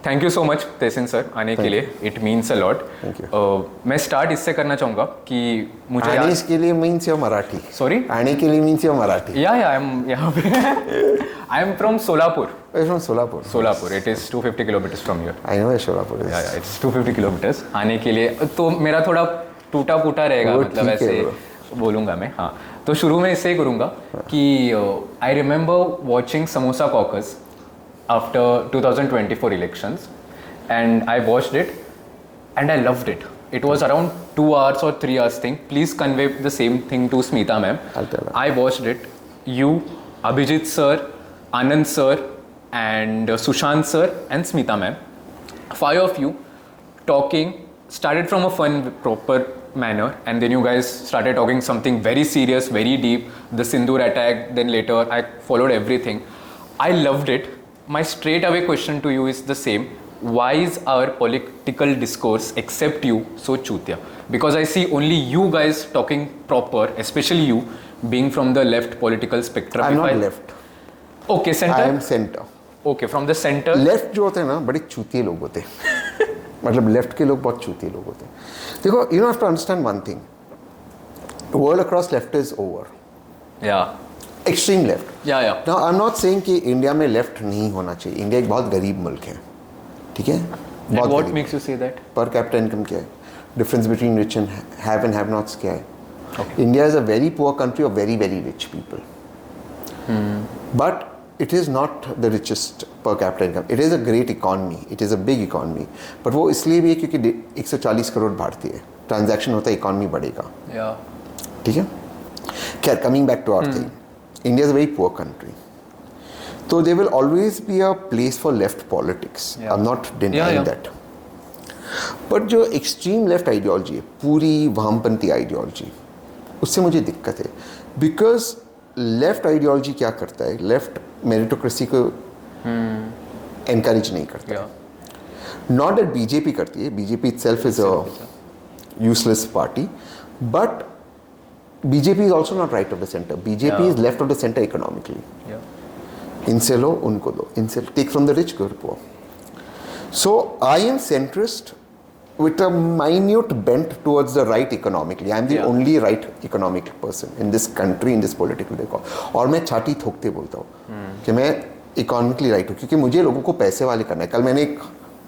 Thank you so much तेसिन sir आने के लिए, it means a lot. Thank you. मैं स्टार्ट इससे करना चाहूँगा कि मुझे आने इसके लिए मीन्स या मराठी? सॉरी, आने के लिए मीन्स या मराठी? या आई एम यहाँ पे I am from Solapur. From Solapur? Solapur, it is 250 kilometres from here. I know Solapur. या इट्स 250 किलोमीटर्स। आने के लिए तो मेरा थोड़ा टूटा फूटा रहेगा, मतलब ऐसे बोलूँगा मैं। हाँ, तो शुरू में इससे ही करूँगा कि I remember watching samosa caucus after 2024 elections and I watched it and I loved it. It was around 2 hours or 3 hours thing. Please convey the same thing to Smita ma'am. I'll tell her. I watched it. You, Abhijit sir, Anand sir and Sushant sir and Smita ma'am. 5 of you talking, started from a fun, proper manner, and then you guys started talking something very serious, very deep. The Sindoor attack, then later I followed everything. I loved it. My straight away question to you is the same. Why is our political discourse, except you, so chutia? Because I see only you guys talking proper, especially you being from the left political spectrum. I'm not left. Okay, center. I am center. Okay, from the center. Left जो होते हैं ना बड़े चूतिए लोग होते हैं मतलब left के लोग बहुत चूतिए लोग होते हैं। देखो, you have to understand one thing, world across left is over. या एक्सट्रीम लेफ्ट। या now I am not saying कि इंडिया में लेफ्ट नहीं होना चाहिए। इंडिया एक बहुत गरीब मुल्क है, ठीक है? And what makes you say that? Per capita income क्या है, difference between rich and have nots क्या है? Okay. India is a very poor country of very very rich people, but it is not the richest per capita income. It is a great economy, it is a big economy, but वो इसलिए भी है क्योंकि 140 करोड़ भारतीय है, transaction होता है, economy बढ़ेगा, Yeah. ठीक है? खैर, coming back to our thing, India is a very poor country, so there will always be a place for left politics. Yeah. I'm not denying that. But जो extreme left ideology है, पूरी वामपंथी ideology, उससे मुझे दिक्कत है, because left ideology क्या करता है? Left meritocracy को encourage नहीं करता। Yeah. Not that BJP करती है, BJP itself is a useless party, but BJP is also not right of the center. BJP is left of the center economically. Yeah. इनसे लो, उनको दो, इनसे take from the rich give poor. So I am centrist with a minute bent towards the right economically. I am the only right economic person in this country, in this political record. और मैं छाती ठोकते बोलता हूँ कि मैं economically right हूँ, क्योंकि मुझे लोगों को पैसे वाले करना है। कल मैंने एक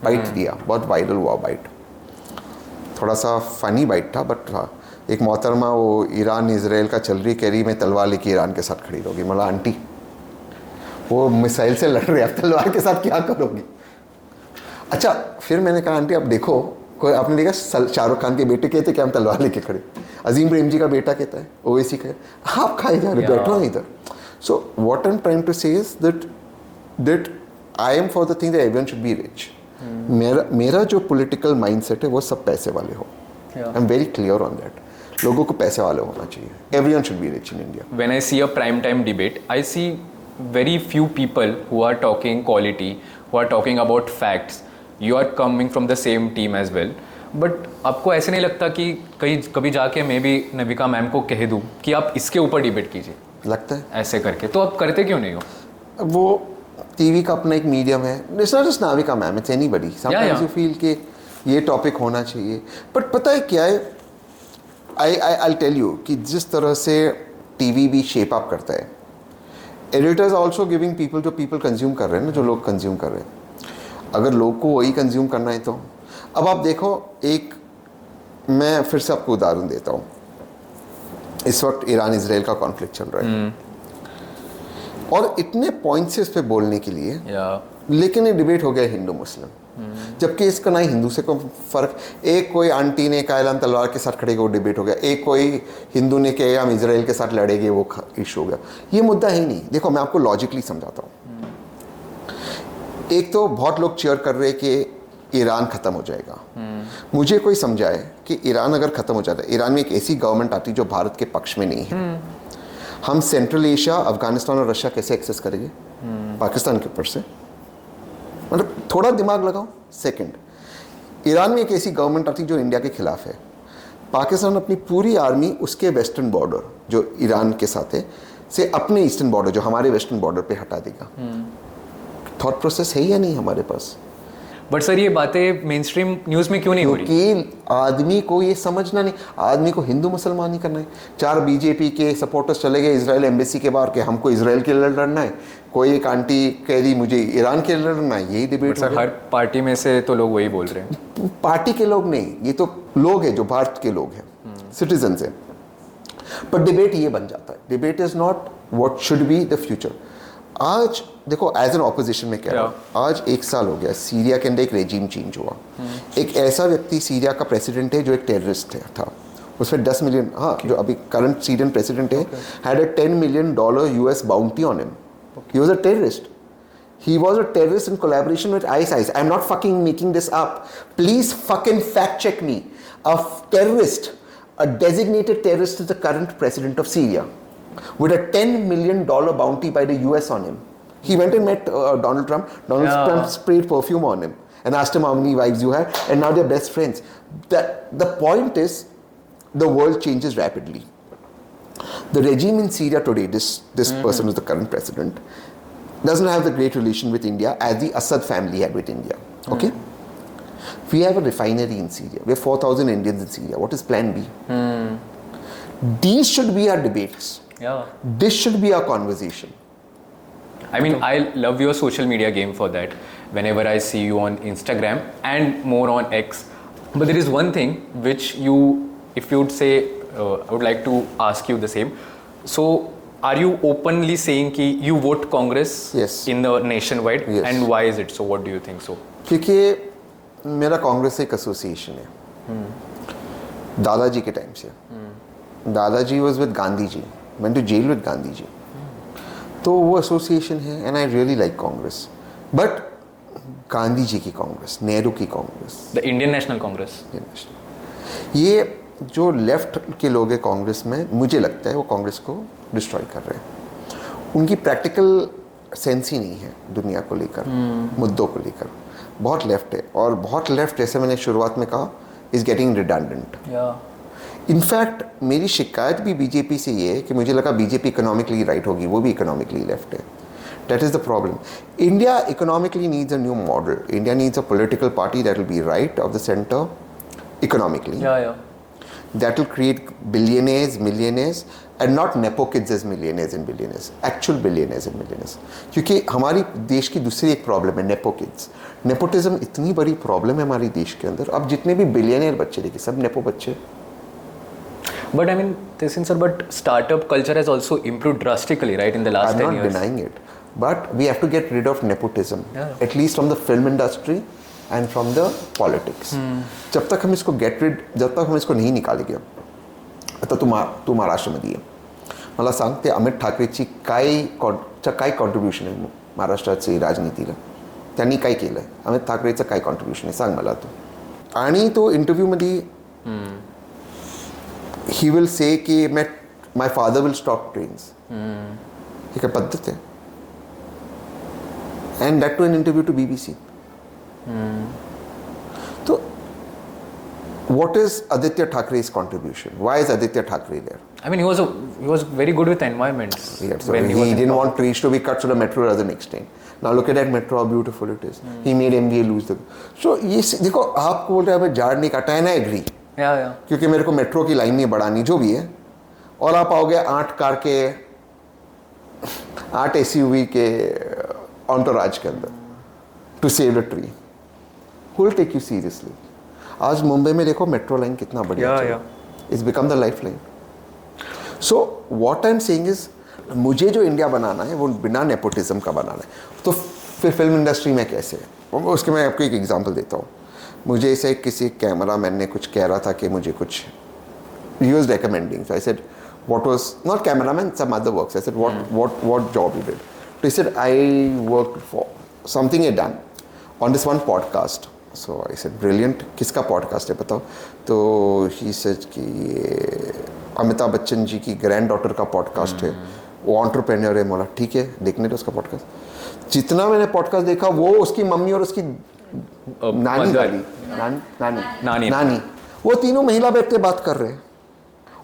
बाइट दिया, बहुत वायरल हुआ बाइट, थोड़ा सा फनी बाइट था, बट हाँ, एक मोहतरमा वो ईरान इसराइल का चल रही, कह रही मैं तलवार लेके ईरान के साथ खड़ी रहूँगी। मतलब आंटी, वो मिसाइल से लड़ रहे, आप तलवार के साथ क्या करोगी? अच्छा, फिर मैंने कहा आंटी आप देखो, कोई आपने देखा शाहरुख खान के बेटे कहते कि हम तलवार लेके खड़े, अजीम प्रेम जी का बेटा कहता है, ओवैसी का, आप खाए जा रहे, बैठो इधर। So what I am trying to say is that I am for the thing that everyone should be rich. मेरा जो पॉलिटिकल माइंडसेट है वो सब पैसे वाले हो। I am very clear on that. लोगों को पैसे वाले होना चाहिए। Everyone should be rich in India. When I see a prime time debate, I see very few people who are talking quality, who are talking about facts. You are coming from the same team as well. But आपको ऐसे नहीं लगता कि कभी जाके मैं भी Navika ma'am को कह दूँ कि आप इसके ऊपर डिबेट कीजिए? लगता है ऐसे करके तो आप करते क्यों नहीं हो? वो टीवी का अपना एक मीडियम है। It's not just Navika ma'am, it's anybody. Sometimes you feel कि ये टॉपिक होना चाहिए, बट पता है क्या है, आई टेल यू कि जिस तरह से टीवी भी शेप अप करता है, एडिटर्स ऑल्सो गिविंग पीपल, जो पीपल कंज्यूम कर रहे हैं ना, जो लोग कंज्यूम कर रहे हैं, अगर लोग को वही कंज्यूम करना है तो अब आप देखो, एक मैं फिर से आपको उदाहरण देता हूँ। इस वक्त ईरान इसराइल का कॉन्फ्लिक्ट चल रहा है और इतने पॉइंट्स है इस पर बोलने के लिए, लेकिन ये डिबेट हो गया हिंदू मुस्लिम, जबकि इसका ना हिंदू से कोई फर्क। एक कोई आंटी ने कहा हम तलवार के साथ खड़ेगे, वो डिबेट हो गया। एक कोई हिंदू ने कहा हम इसराइल के साथ लड़ेंगे, वो इशू हो गया। ये मुद्दा है ही नहीं। देखो, मैं आपको लॉजिकली समझाता हूँ। एक तो बहुत लोग चेयर कर रहे कि ईरान ख़त्म हो जाएगा। मुझे कोई समझाए कि ईरान अगर ख़त्म हो जाता है, ईरान में एक ऐसी गवर्नमेंट आती जो भारत के पक्ष में नहीं है, हम सेंट्रल एशिया, अफगानिस्तान और रशिया कैसे एक्सेस करेंगे? पाकिस्तान के ऊपर से। मतलब थोड़ा दिमाग लगाओ। सेकंड, ईरान में एक ऐसी गवर्नमेंट आती जो इंडिया के खिलाफ है, पाकिस्तान अपनी पूरी आर्मी उसके वेस्टर्न बॉर्डर जो ईरान के साथ है से अपने ईस्टर्न बॉर्डर जो हमारे वेस्टर्न बॉर्डर पे हटा देगा। थॉट प्रोसेस है या नहीं हमारे पास? बट सर ये बातें मेन स्ट्रीम न्यूज़ में क्यों नहीं हो रही? क्योंकि आदमी को ये समझना नहीं, आदमी को हिंदू मुसलमान ही करना है। 4 बीजेपी के सपोर्टर्स चले गए इजराइल एम्बेसी के बाहर के हमको इजराइल के लिए लड़ना है, कोई एक आंटी कह रही मुझे ईरान के लिए लड़ना है, यही डिबेट। सर हर पार्टी में से तो लोग वही बोल रहे हैं। पार्टी के लोग नहीं, ये तो लोग हैं जो भारत के लोग हैं, सिटीजन्स हैं। पर डिबेट ये बन जाता है, debate is not what should be the future. आज देखो एज एन ऑपोजिशन में कह रहा हूँ, आज 1 साल हो गया सीरिया के अंदर एक रेजिम चेंज हुआ। एक ऐसा व्यक्ति सीरिया का प्रेसिडेंट है जो एक टेररिस्ट था, उसमें 10 मिलियन, हाँ जो अभी करंट सीरियन प्रेसिडेंट है, had a $10 million US bounty on him. He was a terrorist, he was a terrorist in collaboration with ISIS. I'm not fucking making this up. Please fucking fact check me. A terrorist, a designated terrorist is the current president of Syria with a $10 million bounty by the US on him. He went and met Donald Trump. Donald Trump sprayed perfume on him and asked him how many wives you had, and now they're best friends. The point is, the world changes rapidly. The regime in Syria today, this person is the current president, doesn't have the great relation with India as the Assad family had with India. Okay? We have a refinery in Syria. We have 4,000 Indians in Syria. What is plan B? These should be our debates. Yeah. This should be our conversation. I mean, I love your social media game for that. Whenever I see you on Instagram and more on X. But there is one thing which you, if you would say, I would like to ask you the same. So, are you openly saying कि you vote Congress in the nationwide? Yes. And why is it so? What do you think so? क्योंकि मेरा कांग्रेस एक association है दादाजी के time से। दादाजी was with Gandhi ji, went to jail with Gandhi ji, तो वो एसोसिएशन है। And I really like Congress, but Gandhi ji की कांग्रेस, नेहरू की Congress, the Indian National Congress, ये जो लेफ्ट के लोग हैं कांग्रेस में, मुझे लगता है वो कांग्रेस को डिस्ट्रॉय कर रहे हैं। उनकी प्रैक्टिकल सेंस ही नहीं है दुनिया को लेकर, मुद्दों को लेकर। बहुत लेफ्ट है, और बहुत लेफ्ट, जैसे मैंने शुरुआत में कहा, इज गेटिंग रिडंडेंट। इनफैक्ट मेरी शिकायत भी बीजेपी से ये है कि मुझे लगा बीजेपी इकोनॉमिकली राइट होगी, वो भी इकोनॉमिकली लेफ्ट है। That is the problem. India economically needs a new model. India needs a political party that will be right of the center economically. That will create billionaires, millionaires, and not nepo kids as millionaires and billionaires. Actual billionaires and millionaires. क्योंकि हमारी देश की दूसरी एक problem है nepo kids. Nepotism इतनी बड़ी problem है हमारी देश के अंदर। अब जितने भी बिलियनियर बच्चे देखिए, सब nepo बच्चे। But I mean, sir, but startup culture has also improved drastically, right, in the last 10 years. I'm not denying it. But we have to get rid of nepotism, at least from the film industry and from the politics. जब तक हम इसको नहीं निकालेंगे, आता तू महाराष्ट्रामध्ये आहे, मला सांग ते अमित ठाकरेची काय कॉन्ट्रीब्युशन आहे महाराष्ट्राची राजनीतीला, त्यांनी काय केलं आहे, अमित ठाकरेचं काय कॉन्ट्रीब्युशन आहे सांग मला तू. आणि तो इंटरव्ह्यूमध्ये ही विल से की my father will stop trains, he काय पद्धत आहे? And that to an interview to BBC. So, what is Aditya Thackeray's contribution? Why is Aditya Thackeray there? I mean, he was very good with the environment. Yeah, so he didn't want trees to be cut so the metro doesn't extend. Now look at that metro, how beautiful it is. He made MBA lose the. So ये देखो, आपको बोल रहे हैं झाड़ नहीं काटा है ना, एग्री. Yeah. क्योंकि मेरे को मेट्रो की लाइन नहीं बढ़ानी, जो भी है, और आप आओगे 8 कार के 8 SUV के ऑन्टोराज के अंदर to save the tree, who will take you seriously? आज मुंबई में देखो मेट्रो लाइन कितना बढ़िया है, it's become the life line. So what I am saying is, मुझे जो इंडिया बनाना है वो बिना नेपोटिज्म का बनाना है. तो फिर फिल्म इंडस्ट्री में कैसे, उसके मैं आपको एक एग्जांपल देता हूँ. मुझे ऐसे किसी कैमरा मैन ने कुछ कह रहा था कि मुझे कुछ, he was recommending, so I said what was, not cameraman, some other works. I said what job you did? So he said I worked for something I done on this one podcast. So I said brilliant, किसका podcast है बताओ? तो he said कि ये अमिताभ बच्चन जी की grand daughter का podcast है, वो एंटरप्रेन्योर है. बोला ठीक है देखने दो उसका पॉडकास्ट. जितना मैंने पॉडकास्ट देखा वो उसकी मम्मी और उसकी नानी वो तीनों महिला बैठ के बात कर रहे हैं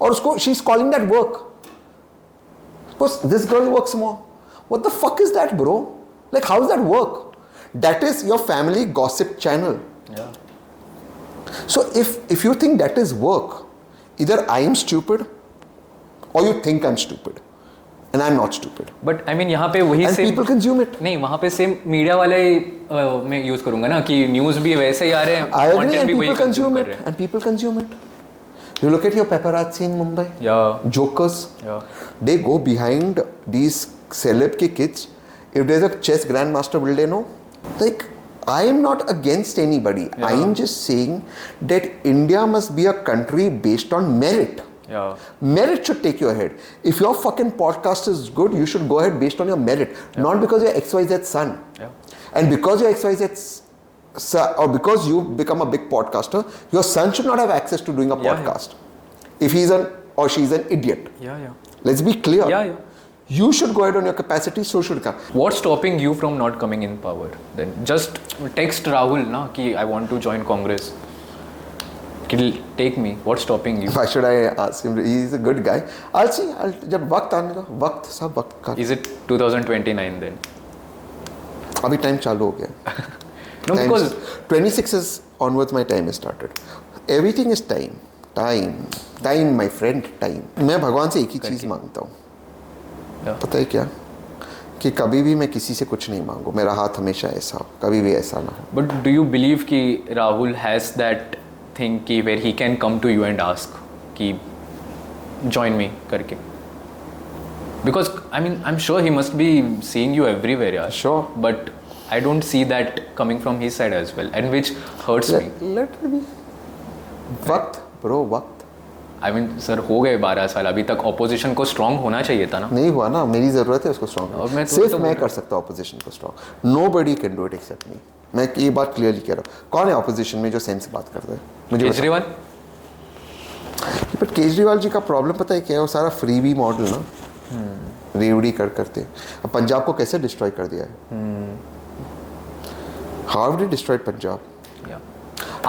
और उसको she is calling that work. This girl works more. What the fuck is that bro? Like how is that work? That is your family gossip channel. Yeah. So if you think that is work, either I am stupid or you think I'm stupid, and I'm not stupid. But I mean यहाँ पे वही And same people consume it. नहीं वहाँ पे same media वाले मैं use करूंगा ना कि न्यूज भी वैसे ही आ रहे हैं, I agree, content and भी वही people consume कर it. रहे हैं. And people consume it. You look at your paparazzi in Mumbai. Yeah. Jokers. Yeah. They go behind these celeb ke kids. If there's a chess grandmaster, will they know? Like, I am not against anybody. Yeah. I am just saying that India must be a country based on merit. Yeah. Merit should take you ahead. If your fucking podcast is good, you should go ahead based on your merit, not because you're XYZ son. Yeah. And because you're XYZ son, or because you become a big podcaster, your son should not have access to doing a Yeah, podcast. If he's an or she's an idiot. Yeah, yeah. Let's be clear. Yeah, yeah. You should go ahead on your capacity, so should come. What's stopping you from not coming in power then? Just text Rahul na कि I want to join Congress. He'll take me. What's stopping you? Why should I ask him? He's a good guy. I'll see. जब वक्त आने का वक्त सब वक्त का. Is it 2029 then? अभी टाइम चालू हो गया. No, Time because is- 26 is onwards my time has started. Everything is time. Time, my friend, time. मैं भगवान से एक ही चीज़ मांगता हूँ. Yeah. पता है क्या? कि कभी भी मैं किसी से कुछ नहीं मांगू. मेरा हाथ हमेशा ऐसा हो. कभी भी ऐसा ना हो. But do you believe कि Rahul has that thing कि where he can come to you and ask कि join me करके? Because I mean I'm sure he must be seeing you everywhere यार. Sure. But I don't see that coming from his side as well, and which hurts me. Let it be. वक्त bro, वक्त. I mean sir हो गए 12 साल, अभी तक opposition को strong होना चाहिए था ना. नहीं हुआ ना. मेरी ज़रूरत है उसको और मैं स्ट्रॉन्ग. तो- सिर्फ तो मैं बोल कर सकता हूँ ऑपोजिशन को strong. Nobody can do it except me. मैं ये बात क्लियरली कह रहा हूँ. कौन है ऑपोजिशन में जो सेंस बात करता है? मुझे बताओ. केजरीवाल. बट केजरीवाल जी का प्रॉब्लम पता है क्या है? वो सारा फ्रीबी मॉडल ना रेवड़ी करते. अब पंजाब को कैसे डिस्ट्रॉय कर दिया है? How did destroy Punjab? Yeah.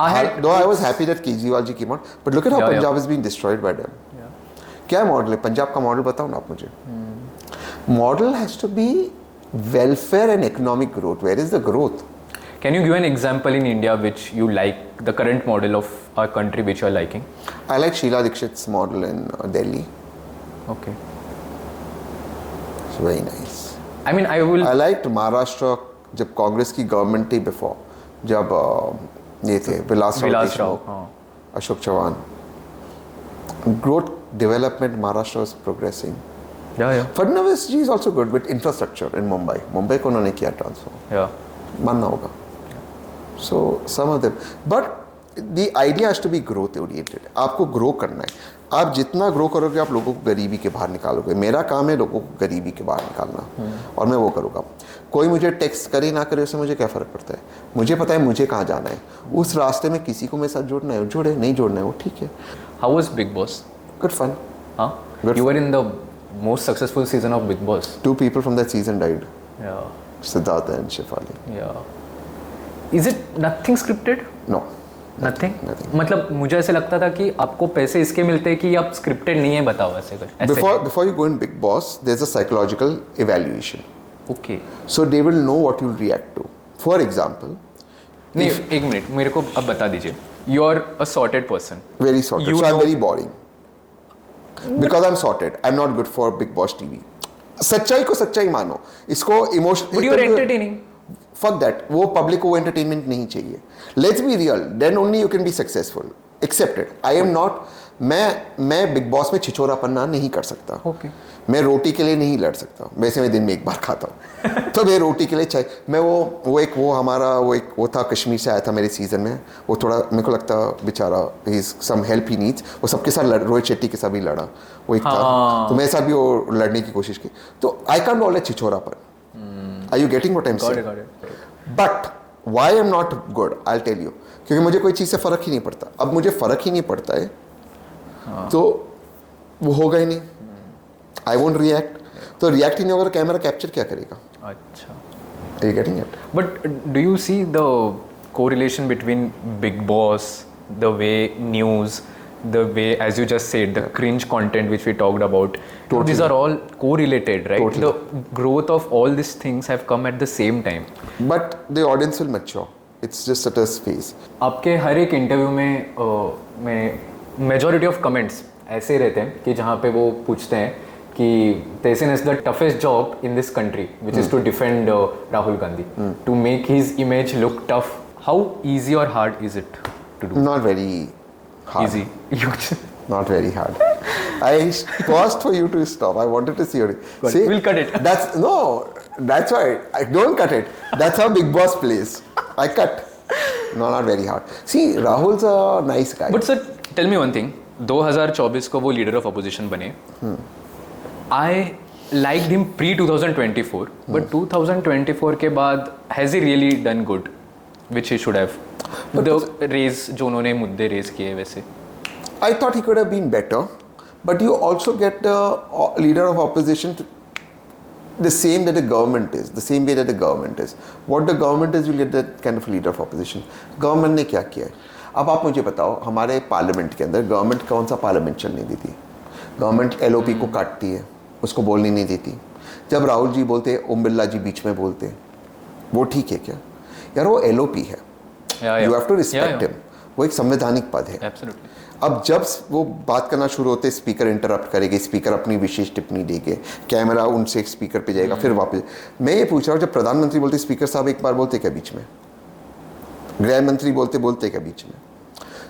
I had Though I was happy that Kejriwal ji came out, but look at how Yeah, Punjab is being destroyed by them. क्या मॉडल है? पंजाब का मॉडल बताओ ना आप मुझे. Model has to be welfare and economic growth. Where is the growth? Can you give an example in India which you like, the current model of our country which you are liking? I like Sheila Dikshit's model in Delhi. Okay. It's very nice. I mean I will. I liked Maharashtra जब कांग्रेस की government थी before, जब ये थे विलास राव विलास देशमुख, राव, हाँ. Ashok Chauhan. Growth development Maharashtra was progressing. Yeah, yeah. Fadnavis ji is also good with infrastructure in Mumbai. Mumbai को उन्होंने किया ट्रांसफॉर्म. Yeah. मानना होगा. So some of them, but the idea has to be growth oriented. आपको grow करना है. आप जितना ग्रो करोगे आप लोगों को गरीबी के बाहर निकालोगे. मेरा काम है लोगों को गरीबी के बाहर निकालना, और मैं वो करूँगा. कोई मुझे टेक्स्ट करे ना करे उससे मुझे क्या फ़र्क पड़ता है? मुझे पता है मुझे कहाँ जाना है. उस रास्ते में किसी को मेरे साथ जोड़ना है जोड़े, नहीं जोड़ना है वो ठीक है. How was Big Boss? Good fun. Huh? Good. You were in the most successful season of Big Boss. 2 people from that season died. Yeah. Siddhartha and Shefali. Yeah. Is it nothing scripted? No. Nothing? Nothing. मतलब मुझे ऐसे लगता था कि आपको पैसे इसके मिलते हैं कि आप स्क्रिप्टेड नहीं है, बताओ ऐसे कुछ. ऐसे. Before you go in Big Boss, there's a psychological evaluation. Okay. So they will know what you'll react to. For example, नहीं एक मिनट मेरे को अब बता दीजिए. You are a sorted person. very sorted. You So I'm know- very boring. Because I'm sorted. I'm not good for Big Boss TV. सच्चाई को सच्चाई मानो. इसको emotion. But you are entertaining. Fuck that. वो पब्लिक को वो entertainment नहीं चाहिए. Let's be real. Then only you can be successful. Accepted. I am not. मैं बिग बॉस में छिछोरापन्ना नहीं कर सकता. Okay. मैं रोटी के लिए नहीं लड़ सकता. वैसे मैं दिन में एक बार खाता हूँ. तो मैं रोटी के लिए चाहिए. मैं वो था कश्मीर से आया था मेरे सीजन में. वो थोड़ा मेरे को लगता बेचारा सम हेल्प ही नीड्स. वो सबके साथ रोहित शेट्टी के साथ भी लड़ा. वो एक था. तो मेरे साथ भी वो लड़ने की कोशिश की. तो आई कांट ऑलवेज छिछोरापन. Are you getting what I'm saying? Got it. But why I'm not good? I'll tell you. क्योंकि मुझे कोई चीज़ से फ़र्क ही नहीं पड़ता. अब मुझे फ़र्क ही नहीं पड़ता है, तो वो होगा ही नहीं. I won't react. तो रिएक्ट ही नहीं होगा तो कैमरा कैप्चर क्या करेगा? अच्छा. Are you getting it? But do you see the correlation between Big Boss, the way news the way, as you just said, the cringe content which we talked about, these are all correlated, right? Totally. The growth of all these things have come at the same time. But the audience will mature. It's just at a phase. आपके हर एक interview में majority of comments ऐसे रहते हैं कि जहाँ पे वो पूछते हैं कि Tehseen is the toughest job in this country which is to defend Rahul Gandhi to make his image look tough. How easy or hard is it to do? Not very hard. Easy. Not very hard. I paused for you to stop. I wanted to see your. Good. We'll cut it. That's why I don't cut it. That's how Big Boss plays. I cut. No, not very hard. See, Rahul's a nice guy. But sir, tell me one thing. 2024 को वो leader of opposition बने. I liked him pre 2024, but 2024 के बाद has he really done good, which he should have? The raise जो उन्होंने मुद्दे raise किए वैसे. I thought he could have been better, but you also get the leader of opposition to the same that the government is, the same way that the government is. What the government is, you get that kind of leader of opposition. Government ने क्या किया है? अब आप मुझे बताओ, हमारे parliament के अंदर गवर्नमेंट कौन सा पार्लियामेंट चलने देती? गवर्नमेंट LOP को काटती है, उसको बोलने नहीं देती. जब राहुल जी बोलते हैं, ओम बिरला जी बीच में बोलते हैं, वो ठीक है क्या? यार वो LOP है. You have to respect him. वो एक संवैधानिक पद है. Absolutely. अब जब वो बात करना शुरू होते स्पीकर इंटरप्ट करेंगे, स्पीकर अपनी विशेष टिप्पणी देंगे, कैमरा उनसे स्पीकर पे जाएगा, फिर वापस. मैं ये पूछ रहा हूँ, जब प्रधानमंत्री बोलते स्पीकर साहब एक बार बोलते क्या बीच में? गृह मंत्री बोलते क्या बीच में?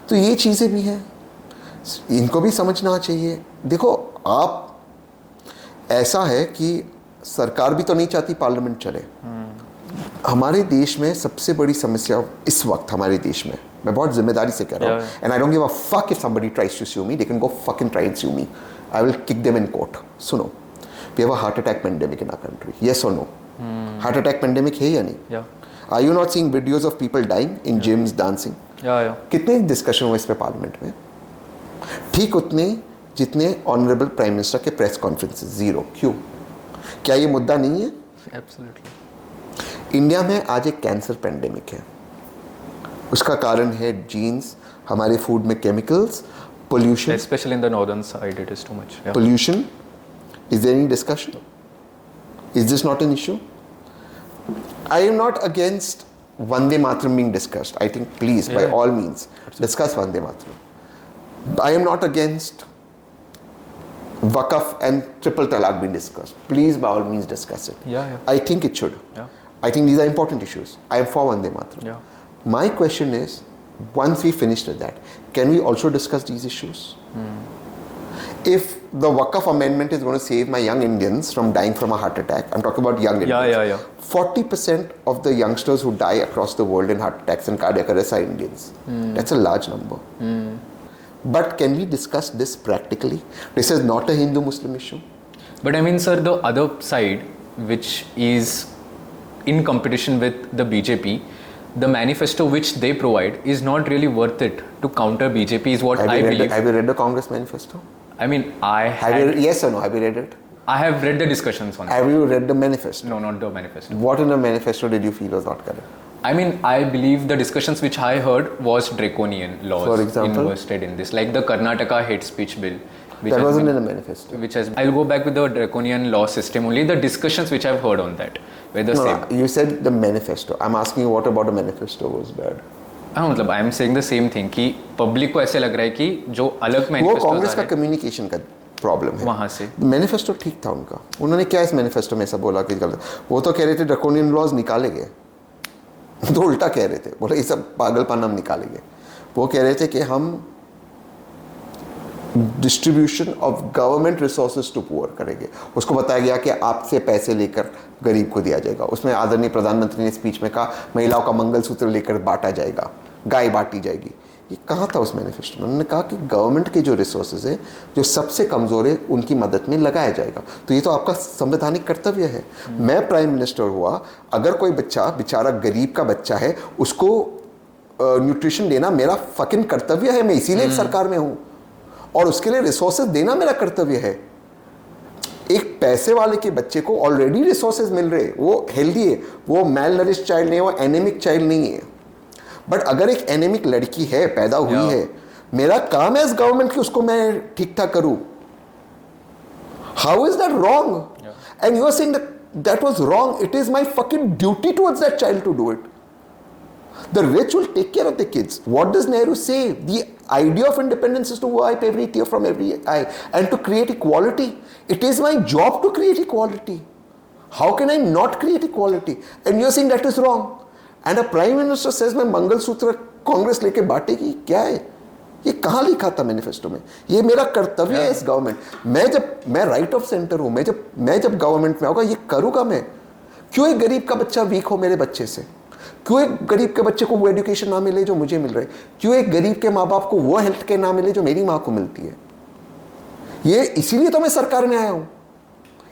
तो ये चीज़ें भी हैं, इनको भी समझना चाहिए. देखो आप, ऐसा है कि सरकार भी तो नहीं चाहती पार्लियामेंट चले. हमारे देश में सबसे बड़ी समस्या इस वक्त हमारे देश में, मैं बहुत जिम्मेदारी से कह रहा हूँ, and I don't give a fuck if somebody tries to sue me, they can go fucking try and sue me. I will kick them in court. सुनो, we have a heart attack pandemic in our country. Yes or no? Heart attack pandemic है या नहीं? Yeah. Are you not seeing videos of people dying in gyms, dancing? Yeah. कितने discussion हुए इस पे parliament में? ठीक उतने जितने ऑनरेबल प्राइम मिनिस्टर के प्रेस कॉन्फ्रेंसेस. जीरो. क्यों? क्या ये मुद्दा नहीं है? Absolutely. इंडिया में आज एक कैंसर पेंडेमिक है. उसका कारण है जीन्स, हमारे फूड में chemicals, pollution. Especially in the northern side, it is too much. Yeah. Pollution. Is there any discussion? Is this not an issue? I am not against Vande Mataram being discussed. I think please, by all means, discuss Vande Mataram. I am not against Waqf and triple talaq being discussed. Please, by all means, discuss it. Yeah. I think it should. Yeah. I think these are important issues. I am for Vande Mataram. Yeah. My question is, once we finished with that, can we also discuss these issues? If the Waqf amendment is going to save my young Indians from dying from a heart attack, I'm talking about young Indians. Yeah. 40% of the youngsters who die across the world in heart attacks and cardiac arrest are Indians. That's a large number. But can we discuss this practically? This is not a Hindu-Muslim issue. But I mean, sir, the other side, which is in competition with the BJP, the manifesto which they provide is not really worth it to counter BJP is what I believe. Have you read the Congress manifesto? I mean, Yes or no? Have you read it? I have read the discussions on it. Have you read the manifesto? No, not the manifesto. What in the manifesto did you feel was not correct? I mean, I believe the discussions which I heard was draconian laws For example? invested in this, like the Karnataka hate speech bill. Which That has wasn't been- in the manifesto. Which has, I'll go back with the draconian law system only. The discussions which I've heard on that were the same. You said the manifesto. I'm asking you what about the manifesto was bad? हाँ, मतलब आई am saying the same thing कि public को ऐसे लग रहा है कि जो अलग वो मैनिफेस्टो कांग्रेस का कम्युनिकेशन का प्रॉब्लम है. वहाँ से मैनिफेस्टो ठीक था उनका. उन्होंने क्या इस मैनिफेस्टो में ऐसा बोला कि गलत? वो तो कह रहे थे ड्रैकोनियन लॉज निकाले गए. तो उल्टा कह रहे थे, बोले ये सब पागलपन हम निकालेंगे. वो कह रहे थे कि हम distribution of government resources to poor करेंगे. उसको बताया गया कि आपसे पैसे लेकर गरीब को दिया जाएगा. उसमें आदरणीय प्रधानमंत्री ने स्पीच में कहा महिलाओं का मंगलसूत्र लेकर बांटा जाएगा, गाय बांटी जाएगी. ये कहाँ था उस मैनिफेस्टो में? उन्होंने कहा कि गवर्नमेंट के जो रिसोर्सेज है, जो सबसे कमज़ोर है, उनकी मदद में लगाया जाएगा. तो ये तो आपका संवैधानिक कर्तव्य है. मैं प्राइम मिनिस्टर हुआ, अगर कोई बच्चा बेचारा गरीब का बच्चा है, उसको न्यूट्रिशन देना मेरा फकिंग कर्तव्य है. मैं इसीलिए सरकार में हूँ और उसके लिए रिसोर्सेज देना मेरा कर्तव्य है. एक पैसे वाले के बच्चे को ऑलरेडी रिसोर्सेज मिल रहे, वो हेल्दी है, वो मेल नरिश चाइल्ड नहीं है, वो एनेमिक चाइल्ड नहीं है. बट अगर एक एनेमिक लड़की है, पैदा हुई है, मेरा काम है इस गवर्नमेंट की उसको मैं ठीक ठाक करूं. How is that wrong? And you are saying that was wrong. It is my fucking duty towards that child to do it. The rich will take care of the kids. What does Nehru say? The idea of independence is to wipe every tear from every eye and to create equality. It is my job to create equality. How can I not create equality? And you're saying that is wrong. And a prime minister says मैं मंगलसूत्र कांग्रेस लेके बांटेगी. क्या है ये? कहाँ लिखा था manifesto में? ये मेरा कर्तव्य है इस गवर्नमेंट. मैं राइट ऑफ सेंटर हूँ. मैं जब गवर्नमेंट में होगा ये करूँगा मैं. क्यों एक गरीब का बच्चा वीक हो मेरे बच्चे से? क्यों एक गरीब के बच्चे को वो एजुकेशन ना मिले जो मुझे मिल रहा है? क्यों एक गरीब के माँ बाप को वो हेल्थ केयर ना मिले जो मेरी माँ को मिलती है? ये इसीलिए तो मैं सरकार में आया हूँ.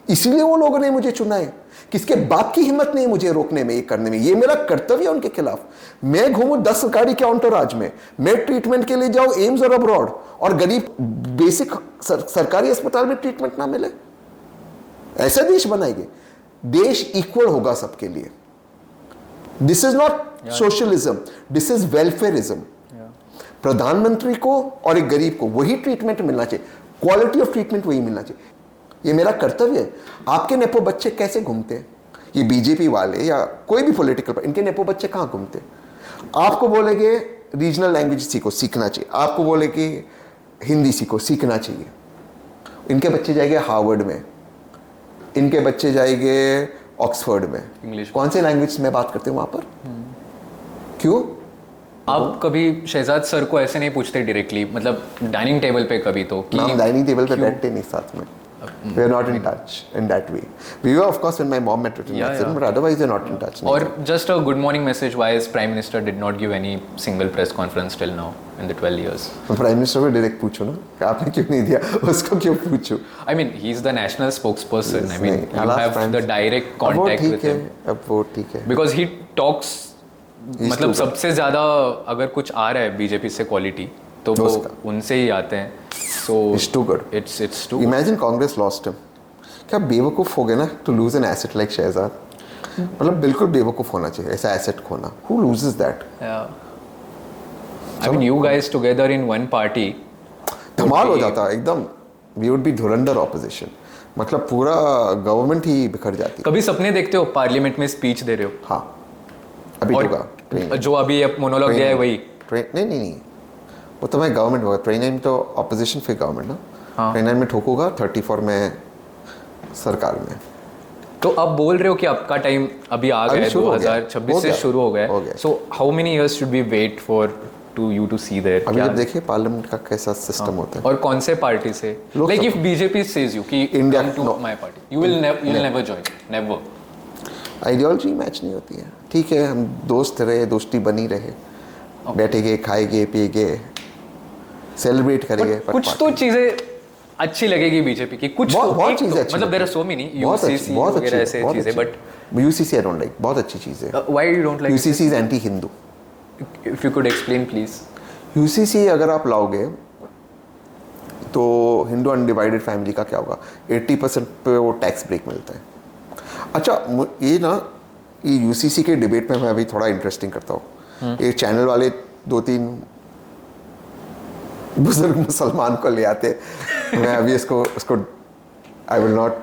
इसीलिए वो लोगों ने मुझे चुना है. किसके बाप की हिम्मत नहीं मुझे रोकने में, ये करने में. ये मेरा कर्तव्य है उनके खिलाफ. मैं घूमूं 10 गाड़ी के ऑन्टोराज में, मैं ट्रीटमेंट के लिए जाऊं एम्स और अब्रॉड, और गरीब बेसिक सरकारी अस्पताल में ट्रीटमेंट ना मिले? ऐसा देश बनाएंगे? देश इक्वल होगा सबके लिए. This is not socialism, this is welfarism. प्रधानमंत्री को और एक गरीब को वही ट्रीटमेंट मिलना चाहिए. क्वालिटी ऑफ ट्रीटमेंट वही मिलना चाहिए. ये मेरा कर्तव्य है. आपके नेपो बच्चे कैसे घूमते हैं? ये बीजेपी वाले या कोई भी पॉलिटिकल, इनके नेपो बच्चे कहाँ घूमते हैं? आपको बोलेंगे रीजनल लैंग्वेज सीखना चाहिए, आपको बोलेंगे हिंदी सीखना चाहिए. इनके बच्चे जाएंगे हार्वर्ड में, इनके बच्चे जाएंगे ऑक्सफोर्ड में. इंग्लिश कौन से लैंग्वेज में बात करते हैं वहाँ पर? क्यों? आप कभी शहजाद सर को ऐसे नहीं पूछते डायरेक्टली, मतलब डाइनिंग टेबल पे कभी तो कि हम डाइनिंग टेबल पे बैठते नहीं साथ में. We are not in touch in that way. We were, of course, when my mom met with me, but otherwise we're not in touch. Or just a good morning message. Why is Prime Minister did not give any single press conference till now in the 12 years? Prime Minister को direct पूछो ना, कि आपने क्यों नहीं दिया? उसको क्यों पूछो? I mean, he's the national spokesperson. Yes, I mean, you have the direct contact with him. अब वो ठीक है. Because he talks, मतलब सबसे ज़्यादा अगर कुछ आ रहा है बीजेपी से क्वालिटी तो वो उनसे ही आते हैं. So it's too good. It's too. Imagine Congress lost him. क्या बेवकूफ़ हो गए ना to lose an asset like Shahzad. मतलब बिल्कुल बेवकूफ़ होना चाहिए ऐसा एसेट खोना. Who loses that? Yeah. I mean, you guys together in one party. धमाल हो जाता एकदम. We would be Dhurandhar opposition. मतलब पूरा गवर्नमेंट ही बिखर जाती. कभी सपने देखते हो पार्लियामेंट में स्पीच दे रहे हो? हाँ. अभी होगा. जो अभी मोनोलॉग दिया है वही. नहीं. वो तो मैं गवर्नमेंट होगा. 29 तो ऑपोजिशन फिर गवर्नमेंट ना. 29 में ठोकूंगा, 34 में सरकार में. तो अब बोल रहे हो कि आपका टाइम अभी आ गया है, 2026 से शुरू हो गया. So how many years should we wait for to you to see there? अभी जब देखिए पार्लियामेंट का कैसा सिस्टम होता है. और कौन से पार्टी से? Like if BJP says you कि India to my party, you will never join. Never. Ideology match नहीं होती है. ठीक है, हम दोस्त रहे, दोस्ती बनी रहे, बैठेंगे, खाएंगे, पिएंगे, सेलिब्रेट करेंगे. कुछ तो चीजें अच्छी लगेगी बीजेपी की. कुछ बहुत चीजें अच्छी, मतलब there are so many UCC वगैरह ऐसे चीजें. But UCC I don't like. बहुत अच्छी चीज है. Why you don't like? UCC is anti Hindu. If you could explain please. UCC अगर आप लाओगे तो हिंदू अनडिवाइडेड फैमिली का क्या होगा? 80% पे वो टैक्स ब्रेक मिलता है. अच्छा, ये यूसीसी के डिबेट में मैं अभी थोड़ा इंटरेस्टिंग करता हूँ. एक चैनल वाले 2-3 बुजुर्ग मुसलमान को ले आते. मैं अभी उसको आई विल नॉट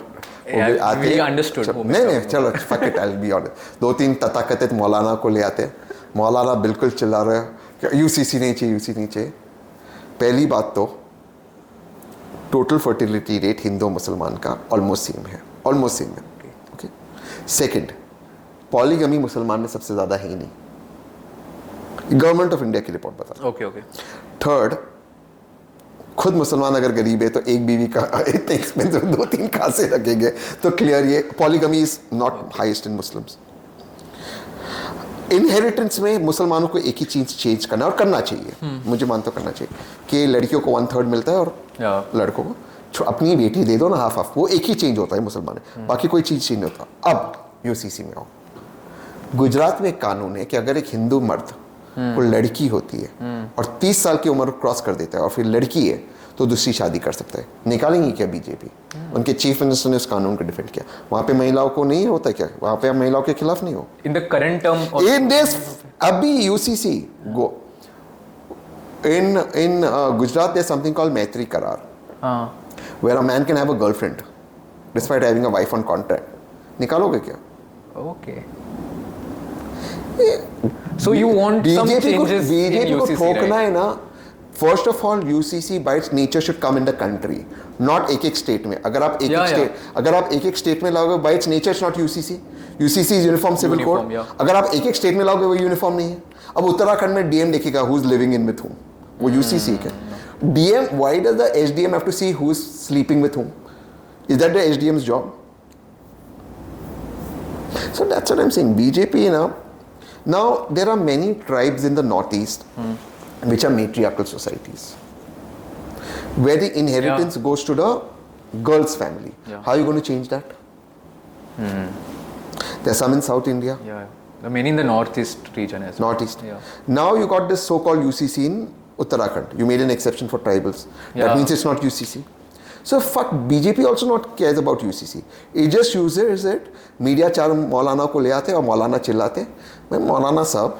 नहीं चलो fuck it, I will be honest. 2-3 तथाकथित मौलाना को ले आते. मौलाना बिल्कुल चिल्ला रहे कि यूसीसी नहीं चाहिए. पहली बात तो टोटल फर्टिलिटी रेट हिंदू मुसलमान का ऑलमोस्ट सेम है. ओके. सेकंड, पॉलीगमी मुसलमान में सबसे ज़्यादा है ही नहीं. गवर्नमेंट ऑफ इंडिया की रिपोर्ट बता. ओके. थर्ड, खुद मुसलमान अगर गरीब है तो एक बीवी का इतने एक्सपेंसिव 2-3 कहाँ से रखेंगे? तो क्लियर ये polygamy is not highest in Muslims. Inheritance में मुसलमानों को एक ही चीज चेंज करना और करना चाहिए. मुझे मानता करना चाहिए कि लड़कियों को 1/3 मिलता है और लड़कों को अपनी बेटी दे दो ना, हाफ. वो एक ही चेंज होता है मुसलमान में. बाकी कोई चीज चेंज नहीं होता. अब यूसीसी में आओ. गुजरात में एक कानून है कि अगर एक हिंदू मर्द को लड़की होती है और 30 साल की उम्र क्रॉस कर देता है और फिर लड़की है तो दूसरी शादी कर सकता है. निकालेंगी क्या बीजेपी? उनके चीफ मिनिस्टर ने उस कानून को डिफेंड किया. वहां पे महिलाओं को नहीं होता क्या? वहां पे आप महिलाओं के खिलाफ नहीं हो. In the current term in this अभी UCC go In Gujarat, there's something called Maitri Karar, हाँ. where a man can have a girlfriend despite having a wife on contract. निकालोगे क्या? Okay. So you want some changes in BJP को UCC, ठोकना right? है ना. First of all UCC bye its nature should come in the country, not एक एक state में. अगर आप एक एक स्टेट में लाओगे, by its nature it's not UCC. UCC is uniform civil code. अगर आप एक एक स्टेट में लाओगे वो यूनिफॉर्म नहीं है. अब उत्तराखंड में डीएम देखेगा who is living in with whom, वो यूसीसी है. DM, why does the SDM have to see who is sleeping with whom? Is that the SDM's job? So that's what I'm saying. BJP now there are many tribes in the northeast which are matriarchal societies where the inheritance goes to the girl's family. How are you going to change that? There's some in South India. Yeah, the many in the northeast region as well. Northeast. Yeah. Now you got this so-called UCC in Uttarakhand. You made an exception for tribals. That means it's not UCC. So fuck, BJP also not cares about UCC. It just uses it. Media चार मौलाना को ले आते और मौलाना चिल्लाते. मैं मौलाना साहब,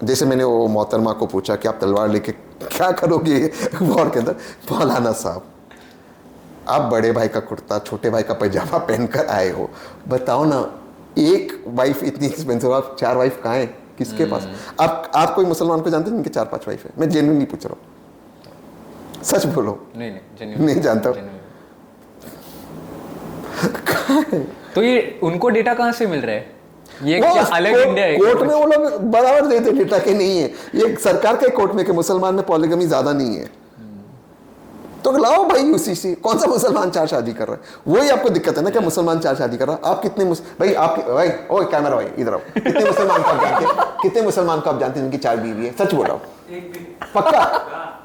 जैसे मैंने वो मोहतरमा को पूछा कि आप तलवार लेके क्या करोगे वॉर के अंदर. मौलाना साहब, आप बड़े भाई का कुर्ता, छोटे भाई का पैजामा पहनकर आए हो, बताओ ना, एक वाइफ इतनी एक्सपेंसिव, आप 4 वाइफ कहाँ हैं, किसके पास? आप कोई मुसलमान को जानते हैं जिनके 4-5 वाइफ है? मैं जेन्युइनली पूछ रहा हूँ, सच बोलो. नहीं जानता. तो ये उनको डेटा कहाँ से मिल रहा है? ये क्या अलग इंडिया है? कोर्ट में वो लोग बराबर देते डेटा के नहीं है. ये सरकार के कोर्ट में कि मुसलमान में पॉलीगमी ज्यादा नहीं है. तो लाओ भाई यूसीसी. कौन सा मुसलमान 4 शादी कर रहा है? वही आपको दिक्कत है ना कि मुसलमान 4 शादी कर रहा है. आप कितने भाई ओए कैमरा भाई इधर आओ. कितने मुसलमान को आप जानते हैं? कितने मुसलमान को आप जानते हैं जिनकी 4 बीवी है? सच बोलो. पक्का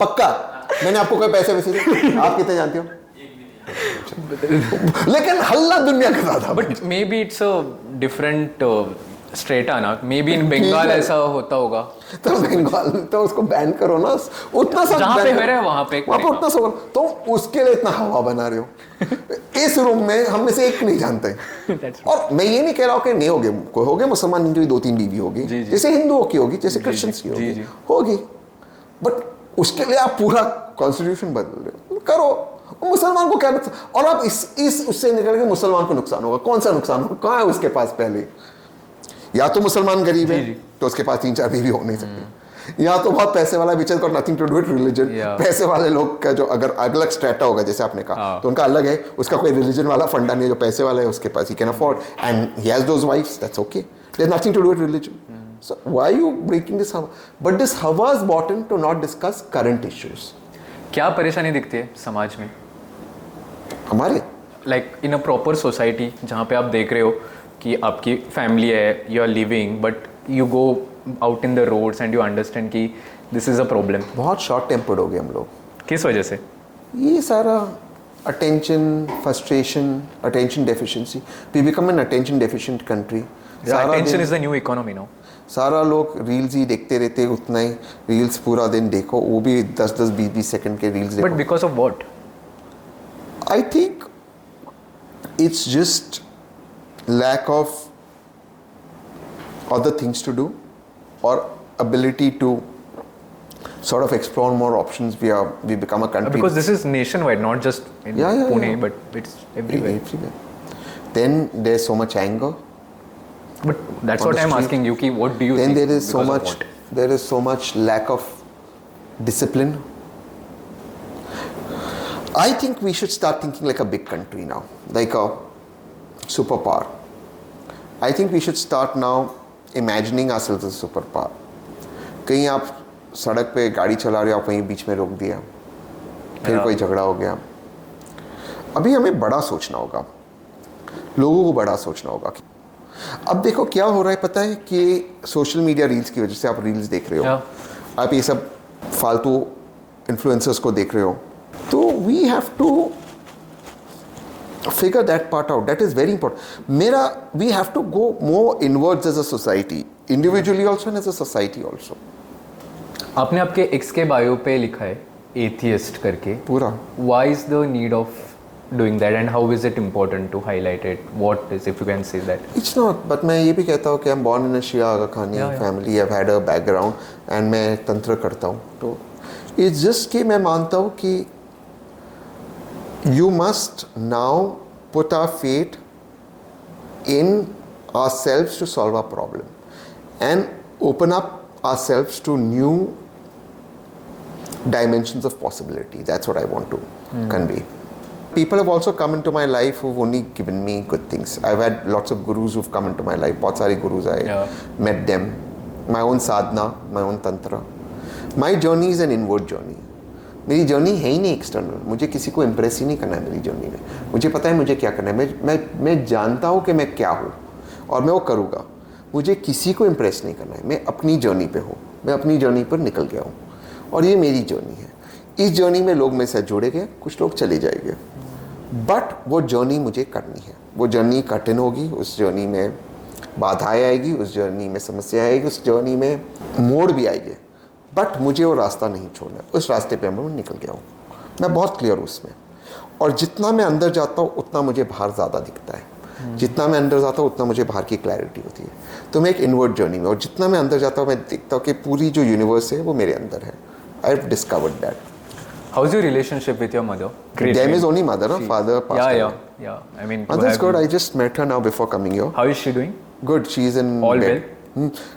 पक्का. मैंने आपको कोई पैसे वैसे दिए? आप कितने जानते हो? लेकिन हल्ला दुनिया का ज्यादा. But maybe it's a different strata ना. मे बी इन बंगाल ऐसा होता होगा. तो बंगाल तो उसको बैन करो ना. उतना सा जहाँ पे है वहाँ पे उतना सा. तो उसके लिए इतना हवा बना रहे हो. इस रूम में हम में से एक नहीं जानते. और मैं ये नहीं कह रहा हूँ कि नहीं होगे. कोई होगे मुसलमान जिनकी 2-3 बीवी होगी, जैसे हिंदुओं की होगी, जैसे क्रिश्चियंस की होगी. बट उसके लिए आप पूरा कॉन्स्टिट्यूशन बदल रहे हो. करो. मुसलमान को क्या नुकसान? और आप इस उससे निकल के मुसलमान को नुकसान होगा. कौन सा नुकसान होगा? कहाँ है उसके पास? पहले या तो मुसलमान गरीब है तो उसके पास 3-4 बीवी हो नहीं सकती, या तो बहुत पैसे वाला which has got nothing to do with religion. पैसे वाले लोग का जो अगर अलग स्ट्रेटा होगा जैसे आपने कहा तो उनका अलग है. उसका कोई रिलीजन वाला फंडा नहीं है. जो पैसे वाला है उसके पास he can afford and he has those wives. That's okay. There is nothing to do with religion. So why are you breaking this hava? But this hava is brought in to not discuss current issues. क्या परेशानी दिखती है समाज में हमारे? Like in a proper society जहाँ पे आप देख रहे हो कि आपकी फैमिली है, you are living, but you go out in the roads and you understand कि दिस इज अ प्रॉब्लम. बहुत शॉर्ट टेम्पर्ड हो गए हम लोग. किस वजह से? ये सारा attention, frustration, attention deficiency. We become an attention deficient country. Attention is the new economy now. सारा लोग रील्स ही देखते रहते. उतना ही रील्स पूरा दिन देखो, वो भी 10-10, 20-20 सेकंड के रील्स देखो. But because of what? I think it's just lack of other things to do or ability to sort of explore more options. We become a country. Because this is nationwide, not just in Pune, but it's everywhere. Then there's so much anger. But that's what I'm asking you, ki what do you think? Then there is so much lack of discipline. I think we should start thinking like a big country now, like a superpower. I think we should start now imagining ourselves as a superpower. कहीं आप सड़क पे गाड़ी चला रहे हो, आप वहीं बीच में रोक दिया, फिर कोई झगड़ा हो गया. अभी हमें बड़ा सोचना होगा, लोगों को बड़ा सोचना होगा. अब देखो क्या हो रहा है पता है कि सोशल मीडिया रील्स की वजह से आप रील्स देख रहे हो, आप ये सब फालतू इन्फ्लुएंसर्स को देख रहे हो. तो we have to figure that part out. That is very important. We have to go more inwards as a society, individually also and as a society also. आपने आपके एक्स के बायो पे लिखा है एथियस्ट करके पूरा. Why is the need of doing that and how is it important to highlight it? What is, if you can say that? It's not, but मैं ये भी कहता हूँ कि I'm born in a Shia Aga Khani family. I've had a background and मैं तंत्र करता हूँ. तो इट्स जस्ट कि मैं मानता हूँ कि you must now put our faith in ourselves to solve our problem and open up ourselves to new dimensions of possibility. That's what I want to convey. People have also come into my life who've only given me good things. I've had lots of gurus who've come into my life. बहुत सारे gurus I met them. My own sadhana, my own tantra. My journey is an inward journey. मेरी journey है ही नहीं external. मुझे किसी को impress ही नहीं करना है मेरी जर्नी में. मुझे पता है मुझे क्या करना है. मैं जानता हूँ कि मैं क्या हूँ और मैं वो करूँगा. मुझे किसी को इम्प्रेस नहीं करना है. मैं अपनी जर्नी पे हूँ. मैं अपनी जर्नी पर निकल गया हूँ और ये मेरी जर्नी है. इस जर्नी में लोग मेरे साथ जुड़े गए, कुछ लोग चले जाएंगे, बट वो जर्नी मुझे करनी है. वो जर्नी कठिन होगी, उस जर्नी में बाधाएं आएगी, उस जर्नी में समस्या आएगी, उस जर्नी में मोड़ भी आएंगे, बट मुझे वो रास्ता नहीं छोड़ना. उस रास्ते पे मैं निकल गया हूँ. मैं बहुत क्लियर हूँ उसमें. और जितना मैं अंदर जाता हूँ उतना मुझे बाहर ज़्यादा दिखता है. जितना मैं अंदर जाता हूँ उतना मुझे बाहर की क्लैरिटी होती है. तो मैं एक इनवर्ड जर्नी में, और जितना मैं अंदर जाता हूँ मैं देखता हूँ कि पूरी जो यूनिवर्स है वो मेरे अंदर है. I have discovered that. How's your relationship with your mother? Them is only mother, no? Father passed away. Yeah. I mean, Mother's good. I just met her now before coming here. How is she doing? Good. She's in All bed.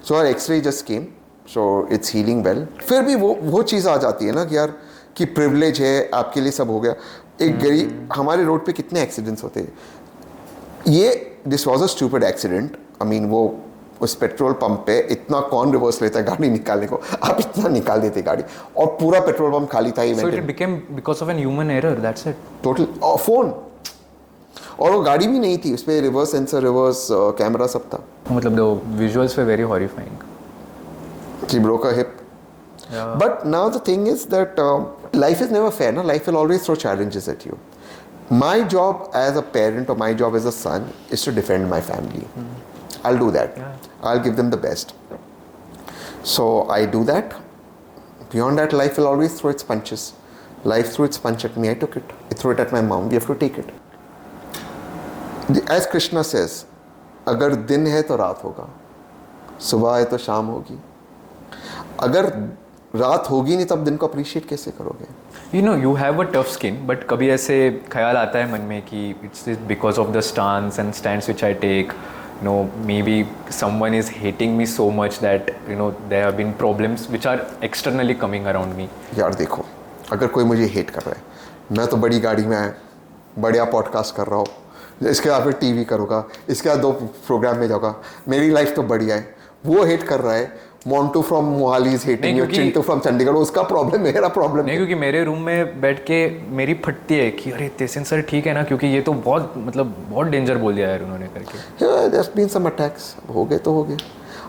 So her X-ray just came. So it's healing well. फिर भी वो चीज़ आ जाती है ना कि यार कि privilege है, आपके लिए सब हो गया. एक गरीब, हमारे रोड पे कितने एक्सीडेंट्स होते हैं. ये this was a stupid accident. I mean वो उस पेट्रोल पंप पे इतना कौन रिवर्स लेता है गाड़ी निकालने को. आप इतना निकाल देते गाड़ी और पूरा पेट्रोल पंप खाली था. So it became because of an human error. That's it. Total phone, और वो गाड़ी भी नहीं थी, उस पर रिवर्स सेंसर, रिवर्स कैमरा सब था. मतलब the visuals were very horrifying. She broke her hip. Yeah. But now the thing is that life is never fair. No? Life will always throw challenges at you. My job as a parent or my job as a son is to defend my family. I'll do that. Yeah. I'll give them the best. So I do that. Beyond that, life will always throw its punches. Life threw its punch at me. I took it. I threw it at my mom. We have to take it. As Krishna says, अगर दिन है तो रात होगा, सुबह है तो शाम होगी. अगर रात होगी नहीं तब दिन को अप्रिशिएट कैसे करोगे? You know, you have a tough skin, but कभी ऐसे ख्याल आता है मन में कि it's because of the stance and stance which I take. You know, maybe someone is hating me so much that, you know, there have been problems which are externally coming around me. यार देखो, अगर कोई मुझे hate कर रहा है, मैं तो बड़ी गाड़ी में बढ़िया पॉडकास्ट कर रहा हूँ, इसके बाद फिर टीवी करूँगा, इसके बाद 2 प्रोग्राम में जाऊँगा, मेरी लाइफ तो बढ़िया है. वो हेट कर रहा है, Montu from Mohali is hating you, Chintu from Chandigarh. उसका प्रॉब्लम मेरा प्रॉब्लम नहीं, क्योंकि मेरे रूम में बैठ के मेरी फटती है कि अरे तेसिन सर ठीक है ना, क्योंकि ये तो बहुत डेंजर बोल दिया यार उन्होंने करके. there's been some attacks. हो गए तो हो गए.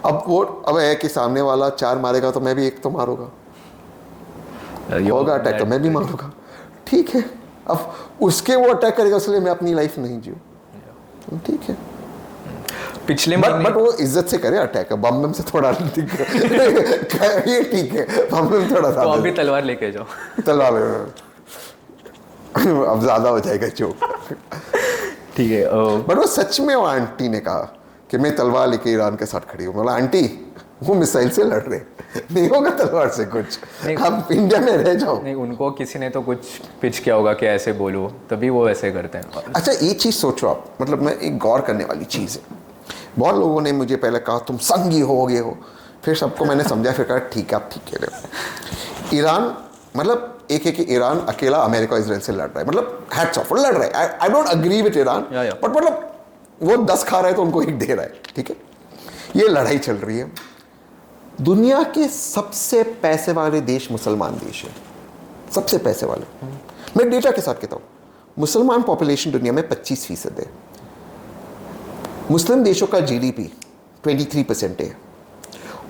अब है कि सामने वाला 4 मारेगा तो मैं भी 1 तो मारूंगा. होगा अटैक तो मैं भी मारूंगा. ठीक है, अब उसके वो अटैक करेगा इसलिए मैं अपनी लाइफ नहीं जीऊँ. ठीक है, पिछले बट वो इज्जत से करे अटैक. बम से थोड़ा ठीक है. ये ठीक है, बम थोड़ा सा. तो अभी तलवार लेके जाओ. तलवार अब ज्यादा हो जाएगा जोक. ठीक है. बट वो सच में वो आंटी ने कहा कि मैं तलवार लेके ईरान के साथ खड़ी हूँ. बोला आंटी वो मिसाइल से लड़ रहे, नहीं होगा तलवार से कुछ. आप इंडिया में रह जाओ. नहीं, उनको किसी ने तो कुछ पिच किया होगा कि ऐसे बोलो, तभी वो ऐसे करते हैं. अच्छा, ये चीज़ सोचो आप, मतलब मैं एक गौर करने वाली चीज़ है. बहुत लोगों ने मुझे पहले कहा तुम संगी हो गए हो, फिर सबको मैंने समझा, फिर कहा ठीक है आप ठीक कह रहे हो. ईरान मतलब एक है कि ईरान अकेला अमेरिका इसराइल से लड़ रहा है, मतलब हैट्स ऑफ, लड़ रहा है. I don't agree with Iran, but मतलब वो 10 खा रहा है तो उनको 1 दे रहा है. ठीक है, ये लड़ाई चल रही है. दुनिया के सबसे पैसे वाले देश मुसलमान देश है, सबसे पैसे वाले. मैं डेटा के साथ कहता हूँ, मुसलमान पॉपुलेशन दुनिया में 25% है. मुस्लिम देशों का GDP 23% है,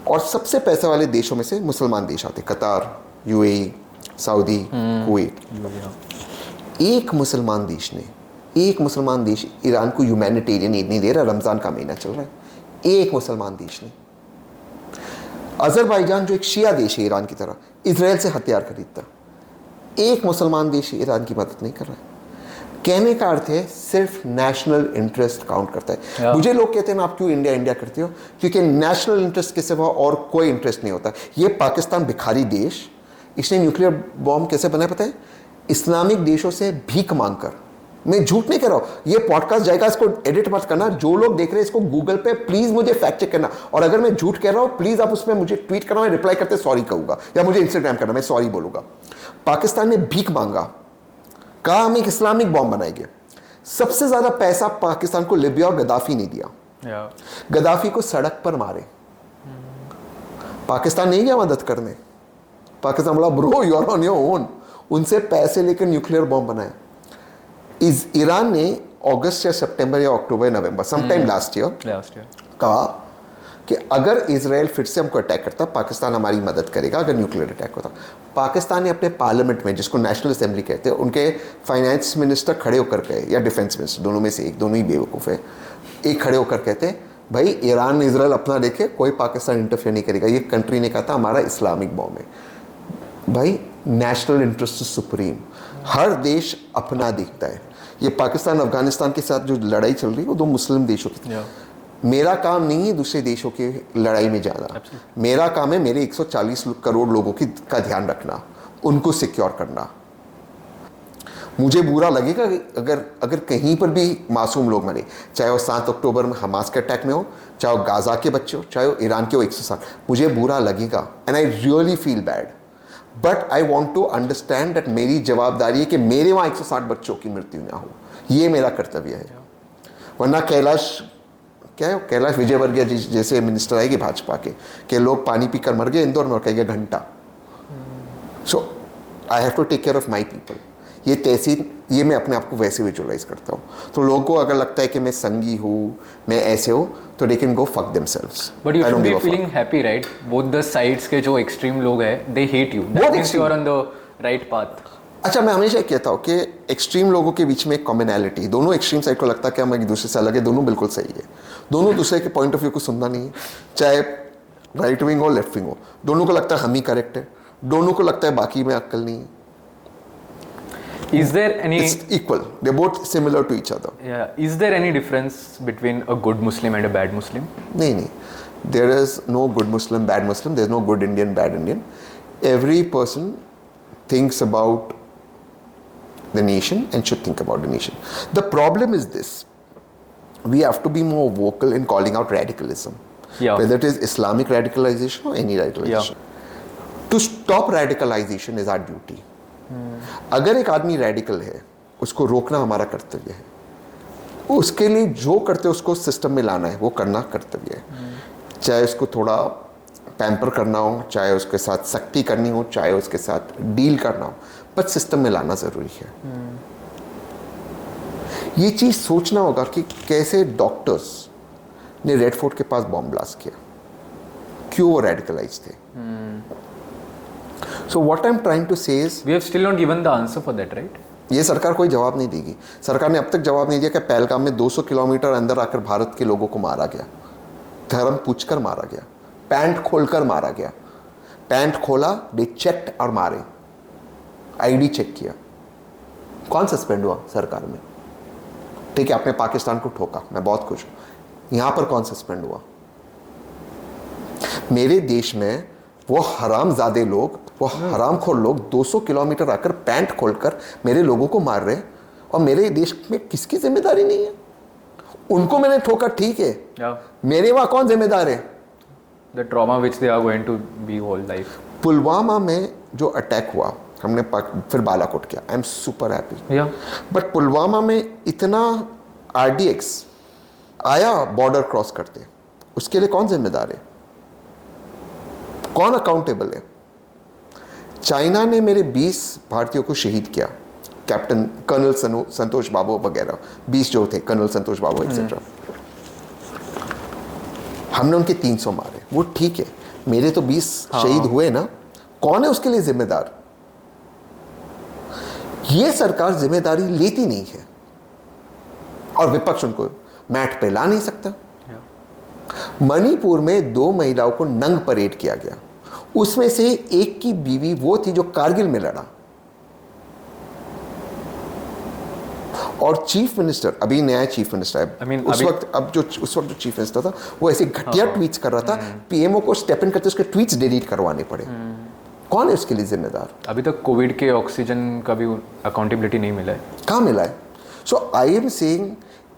और सबसे पैसे वाले देशों में से मुसलमान देश आते. कतार, UAE, सऊदी, कुवैत. एक मुसलमान देश ईरान को ह्यूमैनिटेरियन एड नहीं दे रहा. रमज़ान का महीना चल रहा है, एक मुसलमान देश ने. अजरबैजान जो एक शिया देश है ईरान की तरह, इजराइल से हथियार खरीदता, एक मुसलमान देश ईरान की मदद नहीं कर रहा है. कहने का अर्थ है सिर्फ नेशनल इंटरेस्ट काउंट करता है. मुझे लोग कहते हैं ना आप क्यों इंडिया करते हो, क्योंकि नेशनल इंटरेस्ट के सिवा और कोई इंटरेस्ट नहीं होता. ये पाकिस्तान भिखारी देश इसने न्यूक्लियर बॉम्ब कैसे बनाया पता है? इस्लामिक देशों से भीख मांगकर। मैं झूठ नहीं कह रहा हूं, ये पॉडकास्ट जाएगा, इसको एडिट मत करना। जो लोग देख रहे हैं इसको गूगल पे प्लीज मुझे फैक्ट चेक करना, और अगर मैं झूठ कह रहा हूं प्लीज आप उसमें मुझे ट्वीट करना, मैं रिप्लाई करते सॉरी कहूंगा, या मुझे इंस्टाग्राम करना, मैं सॉरी बोलूंगा। पाकिस्तान ने भीख मांगा, कहा हम एक इस्लामिक बॉम्ब बनाएंगे। सबसे ज्यादा पैसा पाकिस्तान को लिबिया और गद्दाफी ने दिया। गद्दाफी को सड़क पर मारे, पाकिस्तान नहीं गया मदद करने। पाकिस्तान बोला bro you are on your own, उनसे पैसे लेकर न्यूक्लियर बॉम्ब बनाया। ईरान ने अगस्त या सितंबर या अक्टूबर नवंबर समटाइम लास्ट ईयर कहा कि अगर इजराइल फिर से हमको अटैक करता, पाकिस्तान हमारी मदद करेगा अगर न्यूक्लियर अटैक होता। पाकिस्तान ने अपने पार्लियामेंट में, जिसको नेशनल असेंबली कहते हैं, उनके फाइनेंस मिनिस्टर खड़े होकर कहे, या डिफेंस मिनिस्टर, दोनों में से एक, दोनों ही बेवकूफ़ है, एक खड़े होकर कहते भाई ईरान इजराइल अपना देखे, कोई पाकिस्तान इंटरफेयर नहीं करेगा। ये कंट्री ने कहा था हमारा इस्लामिक बॉम्ब है। भाई नेशनल इंटरेस्ट सुप्रीम, हर देश अपना दिखता है। ये पाकिस्तान अफगानिस्तान के साथ जो लड़ाई चल रही है वो दो मुस्लिम देशों की। मेरा काम नहीं है दूसरे देशों की लड़ाई में जाना, मेरा काम है मेरे 140 करोड़ लोगों का ध्यान रखना, उनको सिक्योर करना। मुझे बुरा लगेगा अगर कहीं पर भी मासूम लोग मरे, चाहे वो 7 अक्टूबर में हमास के अटैक में हो, चाहे वो गाजा के बच्चे हो, चाहे वो ईरान के हो 160, मुझे बुरा लगेगा and I really feel bad, but I want to understand that मेरी जवाबदारी है कि मेरे वहाँ 160 बच्चों की मृत्यु ना हो, ये मेरा कर्तव्य है। वरना कैलाश विजयवर्गीय जैसे मिनिस्टर आएगी भाजपा के लोग पानी पीकर मर गए इंदौर में, और कहेंगे घंटा। So I have to take care of my people. ये तहसील, ये मैं अपने आप को वैसे विजुअलाइज करता हूँ। तो लोगों को अगर लगता है कि मैं संगी हूँ, मैं ऐसे हूँ, तो they can go fuck themselves. But you should be feeling happy right? Both the sides के जो एक्सट्रीम लोग हैं, they hate you, that means you are on the right path. अच्छा, मैं हमेशा कहता हूँ कि एक्सट्रीम लोगों के बीच में एक कॉमनैलिटी, दोनों एक्सट्रीम साइड को लगता है कि हम एक दूसरे से अलग है, दोनों बिल्कुल सही है, दोनों दूसरे के पॉइंट ऑफ व्यू को सुनना नहीं है, चाहे राइट विंग हो लेफ्ट विंग हो, दोनों को लगता है हम ही करेक्ट है, दोनों को लगता है बाकी में अक्ल नहीं है। Is there any? It's equal. They're both similar to each other. Yeah. Is there any difference between a good Muslim and a bad Muslim? नहीं. There is no good Muslim, bad Muslim. There's no good Indian, bad Indian. Every person thinks about the nation and should think about the nation. The problem is this: we have to be more vocal in calling out radicalism. Yeah. Whether it is Islamic radicalization or any radicalization. Yeah. To stop radicalization is our duty. अगर एक आदमी radical है, उसको रोकना हमारा कर्तव्य है। उसके लिए जो करते उसको सिस्टम में लाना है, वो करना कर्तव्य है। चाहे उसको थोड़ा पैम्पर करना हो, चाहे उसके साथ सख्ती करनी हो, चाहे उसके साथ डील करना हो, पर सिस्टम में लाना जरूरी है। ये चीज सोचना होगा कि कैसे डॉक्टर्स ने रेड फोर्ट के पास बॉम्ब ब्लास्ट किया, क्यों वो रेडिकलाइज थे। So what I'm trying to say is, we have still not given the answer for that, right? ये सरकार कोई जवाब नहीं देगी। सरकार ने अब तक जवाब नहीं दिया कि पहलगाम में 200 किलोमीटर अंदर आकर भारत के लोगों को मारा गया, धर्म पूछकर मारा गया, पैंट खोलकर मारा गया। पैंट खोला, दे चेक्ड और मारे, आईडी चेक किया। कौन सस्पेंड हुआ सरकार में? ठीक है, आपने पाकिस्तान को ठोका, मैं बहुत खुश हूं। यहां पर कौन सस्पेंड हुआ? मेरे देश में वो हरामजादे लोग, वो हरामखोर लोग 200 किलोमीटर आकर पैंट खोलकर मेरे लोगों को मार रहे, और मेरे देश में किसकी जिम्मेदारी नहीं है? उनको मैंने ठोका, ठीक है, मेरे वहां कौन जिम्मेदार है? The trauma which they are going to be whole life. Pulwama में जो अटैक हुआ, हमने फिर बालाकोट किया, I am super happy. But Pulwama में इतना RDX आया बॉर्डर क्रॉस करते, उसके लिए कौन जिम्मेदार है? कौन अकाउंटेबल है? चाइना ने मेरे 20 भारतीयों को शहीद किया, कैप्टन कर्नल संतोष बाबू वगैरह 20 जो थे, कर्नल संतोष बाबू एक्सेट्रा। हमने उनके 300 मारे, वो ठीक है, मेरे तो 20 शहीद हुए ना। कौन है उसके लिए जिम्मेदार? ये सरकार जिम्मेदारी लेती नहीं है, और विपक्ष उनको मैट पे ला नहीं सकता। मणिपुर में 2 महिलाओं को नंग परेड किया गया, उसमें से एक की बीवी वो थी जो कारगिल में लड़ा, और चीफ मिनिस्टर, अभी नया चीफ मिनिस्टर है, उस वक्त जो चीफ मिनिस्टर था वो ऐसे घटिया ट्वीट्स कर रहा था, पीएमओ को स्टेप इन करते उसके ट्वीट्स डिलीट करवाने पड़े। कौन है उसके लिए जिम्मेदार? अभी तक कोविड के ऑक्सीजन का भी अकाउंटेबिलिटी नहीं मिला है. कहाँ मिला है? सो आई एम सेइंग,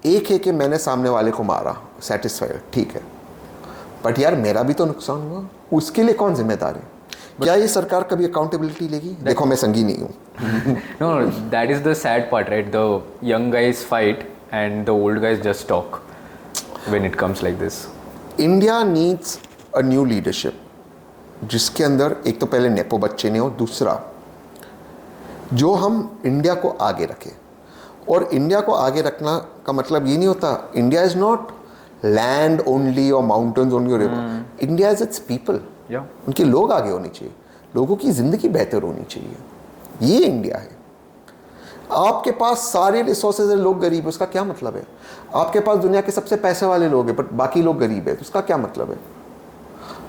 एक है कि मैंने सामने वाले को मारा, सेटिस्फाइड, ठीक है, बट यार मेरा भी तो नुकसान हुआ, उसके लिए कौन जिम्मेदार है? क्या ये सरकार कभी अकाउंटेबिलिटी लेगी? देखो मैं संगी नहीं हूँ. No, that is the sad part, right? The young guys fight and the old guys just talk when it comes like this. India needs a new leadership, जिसके अंदर एक तो पहले नेपो बच्चे ने हो, दूसरा जो हम इंडिया को आगे रखें. और इंडिया को आगे रखना का मतलब ये नहीं होता India is not land only और माउंटेन्स ओनली और river. India is it's people. उनके लोग आगे होने चाहिए, लोगों की जिंदगी बेहतर होनी चाहिए. ये इंडिया है. आपके पास सारे रिसोर्सेज है, लोग गरीब है, उसका क्या मतलब है? आपके पास दुनिया के सबसे पैसे वाले लोग हैं बट बाकी लोग गरीब है, तो उसका क्या मतलब है?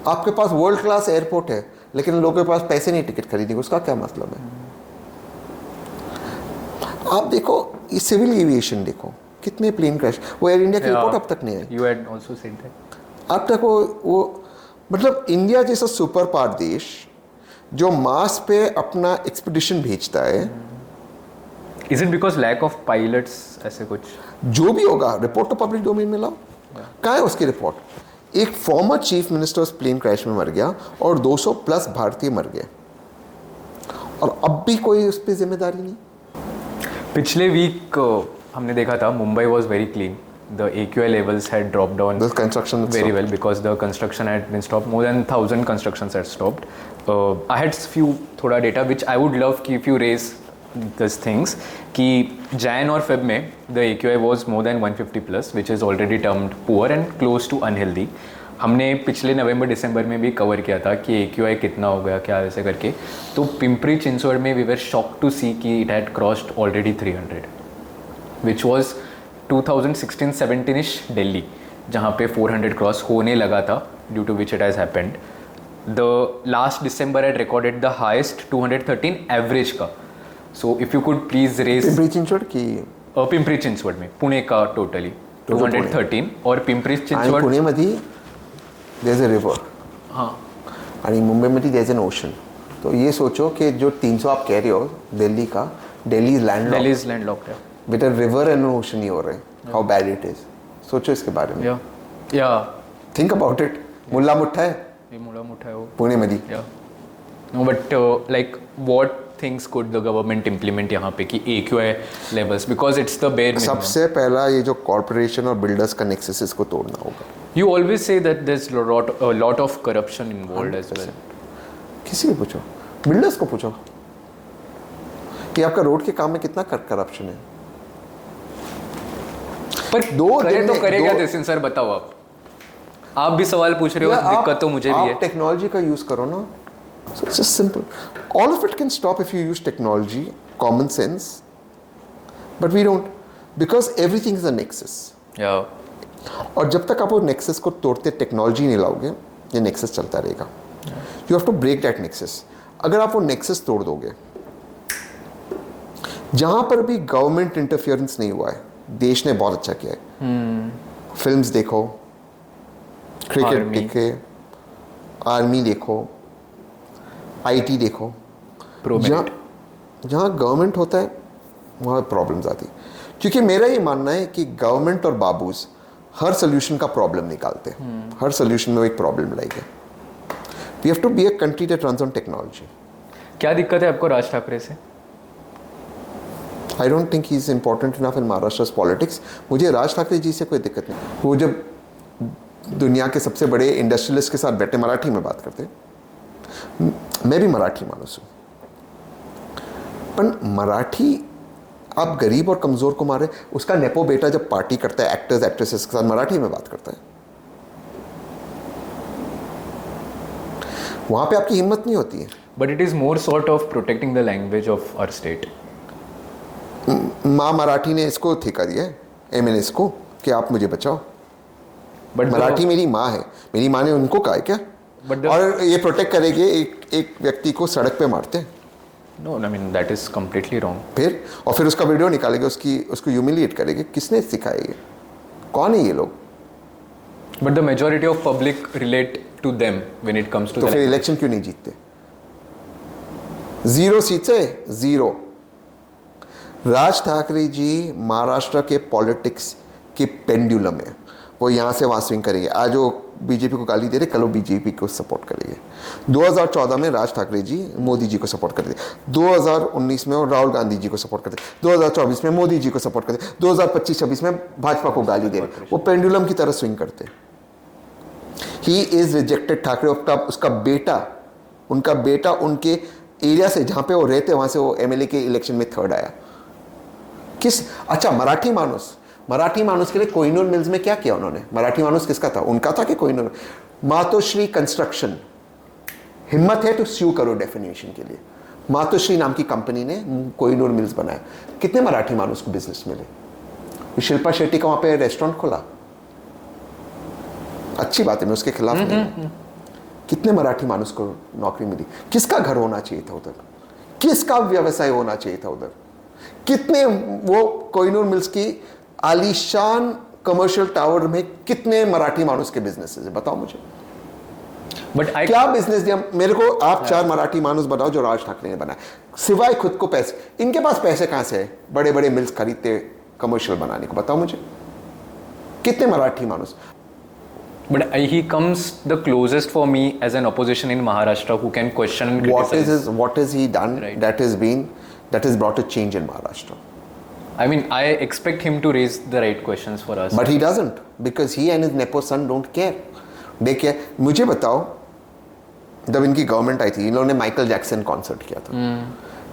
आपके पास वर्ल्ड क्लास एयरपोर्ट है लेकिन लोगों के पास पैसे नहीं टिकट खरीदने, उसका क्या मतलब है? आप देखो ये सिविल एविएशन देखो, कितने प्लेन क्रैश, वो एयर इंडिया की रिपोर्ट अब तक नहीं आई. You had also said that. अब तक वो मतलब इंडिया जैसा सुपर पावर देश जो मार्स पे अपना एक्सपीडिशन भेजता है. Is it because lack of pilots ऐसे कुछ? जो भी होगा रिपोर्ट तो पब्लिक डोमेन में लाओ. कहाँ है उसकी रिपोर्ट? एक फॉर्मर चीफ मिनिस्टर उस प्लेन क्रैश में मर गया और 200 प्लस भारतीय मर गए और अब भी कोई उस पर जिम्मेदारी नहीं. पिछले वीक हमने देखा था Mumbai was very clean. The AQI levels had dropped down The construction very well because the construction had been stopped. More than 1,000 constructions had stopped. I had few thoda data which I would love if you raise these things. कि Jan और Feb में the AQI was more than 150 plus, which is already termed poor and close to unhealthy. हमने पिछले नवंबर दिसंबर में भी cover किया था कि AQI कितना हो गया क्या ऐसे करके. तो पिंपरी चिंचवड़ में we were shocked to see कि it had crossed already 300, which was 2016-17ish Delhi जहाँ पे 400 क्रॉस होने लगा था, due to which it has happened. The last December at recorded the highest 213 average का. So if you could please raise Pimpri Chinchwad की पिंपरी चिंचवड में पुणे का टोटली 213 और पिंपरी चिंचवड पुणेमध्ये देयर इज अ रिवर. हाँ आणि मुंबईमध्ये देयर इज एन ओशन. तो ये सोचो कि जो 300 आप कह रहे हो दिल्ली का, दिल्ली इज लैंडलॉक्ड है. बेटा रिवर एंड ओशन ही हो रहे हैं. How bad it is. सोचो इसके बारे में. या think about it. Mula Mutha है, ये मुला मुठा है वो पुणे मध्ये. No but like what things could the government implement यहाँ पे कि AQI levels, because it's the bare minimum. सबसे पहला ये जो कॉर्पोरेशन और बिल्डर्स का नेक्सस इसको तोड़ना होगा. You always say that there is lot of corruption involved as well. किसी को पूछो, बिल्डर्स को पूछो कि आपका रोड के काम में कितना करप्शन है. पर करे तो करेगा जैसे सर, बताओ आप भी सवाल पूछ रहे हो, दिक्कत तो मुझे भी है. टेक्नोलॉजी का यूज करो ना. So it's just simple. All of it can stop if you use technology, common sense, but we don't, because everything is a nexus. Yeah. और जब तक आप वो नेक्सस को तोड़ते टेक्नोलॉजी नहीं लाओगे, ये नेक्सस चलता रहेगा. You have to break that nexus. अगर आप वो नेक्सस तोड़ दोगे, जहां पर भी गवर्नमेंट इंटरफियरेंस नहीं हुआ है, देश ने बहुत अच्छा किया है. फिल्म्स देखो, क्रिकेट देखे, आर्मी देखो, IT देखो. जहाँ गवर्नमेंट होता है वहाँ प्रॉब्लम्स आती है. क्योंकि मेरा ये मानना है कि गवर्नमेंट और बाबूज हर सोल्यूशन का प्रॉब्लम निकालते हैं. हर सोल्यूशन में एक प्रॉब्लम लाएंगे. We have to be a country that runs on technology. क्या दिक्कत है आपको राज ठाकरे से? I don't think he is important enough in Maharashtra politics. मुझे राज ठाकरे जी से कोई दिक्कत नहीं. वो जब दुनिया के सबसे बड़े इंडस्ट्रियलिस्ट के साथ बैठे मराठी में बात करते, मैं भी मराठी मानुस हूँ, पर मराठी आप गरीब और कमज़ोर को मारे. उसका नेपो बेटा जब पार्टी करता है एक्टर्स एक्ट्रेसेस के साथ, मराठी में बात करता है, वहाँ पे आपकी हिम्मत नहीं होती है. But it is more sort of protecting the language of our state. माँ मराठी ने इसको ठेका दिया है MNS को कि आप मुझे बचाओ. बट मराठी मेरी माँ है, मेरी माँ ने उनको कहा है क्या? और ये प्रोटेक्ट करेंगे एक व्यक्ति को सड़क पे मारते हैं. No, I mean that is completely wrong. फिर उसका वीडियो निकालेंगे, उसको ह्यूमिलिएट करेंगे. किसने सिखाया ये? कौन है ये लोग? But the majority of public relate to them when it comes to. तो फिर इलेक्शन क्यों नहीं जीतते? 0 सीट से 0। राज ठाकरे जी महाराष्ट्र के पॉलिटिक्स के पेंडुलम है, वो यहाँ से वहाँ स्विंग करेंगे। आज वो बीजेपी को गाली दे रहे, कल वो बीजेपी को सपोर्ट करेंगे। 2014 में राज ठाकरे जी मोदी जी को सपोर्ट करते, 2019 में वो राहुल गांधी जी को सपोर्ट करते, 2024 में मोदी जी को सपोर्ट करते, 2025-26 में भाजपा को गाली दे रहे। वो पेंडुलम की तरह स्विंग करते। He is rejected Thackeray. उनका बेटा उनके एरिया से जहाँ पे वो रहते वहाँ से वो एमएलए के इलेक्शन में 3rd आया। अच्छा, मराठी मानुस के लिए कोहिनूर मिल्स में क्या किया उन्होंने? मराठी मानुस किसका था? उनका था कि कोहिनूर? मातोश्री कंस्ट्रक्शन, हिम्मत है तो स्यू करो डेफिनेशन के लिए। मातोश्री नाम की कंपनी ने कोहिनूर मिल्स बनाया। कितने मराठी मानुस को बिजनेस मिले? शिल्पा शेट्टी का वहां पे रेस्टोरेंट खोला, अच्छी बात है, मैं उसके खिलाफ नहीं हूं। कितने मराठी मानुस को नौकरी मिली? किसका घर होना चाहिए था उधर? किसका व्यवसाय होना चाहिए था उधर? कितने वो कोहिनूर मिल्स की आलीशान कमर्शियल टावर में कितने मराठी मानुस के बिजनेसेस है? बताओ मुझे। क्या बिजनेस दिया मेरे को? आप 4 मराठी मानुस बताओ जो राज ठाकरे ने बनाया, सिवाय खुद को पैसे। इनके पास पैसे कहां से है बड़े बड़े मिल्स खरीदते कमर्शियल बनाने को? बताओ मुझे कितने मराठी मानुस। But he comes the closest for me as an opposition in Maharashtra who can question and criticize. What has he done Right. that has brought a change in Maharashtra? I mean, I expect him to raise the right questions for us. But he doesn't, because he and his nepo son don't care. They care. मुझे बताओ, जब इनकी government आई थी, इन्होंने Michael Jackson concert किया था।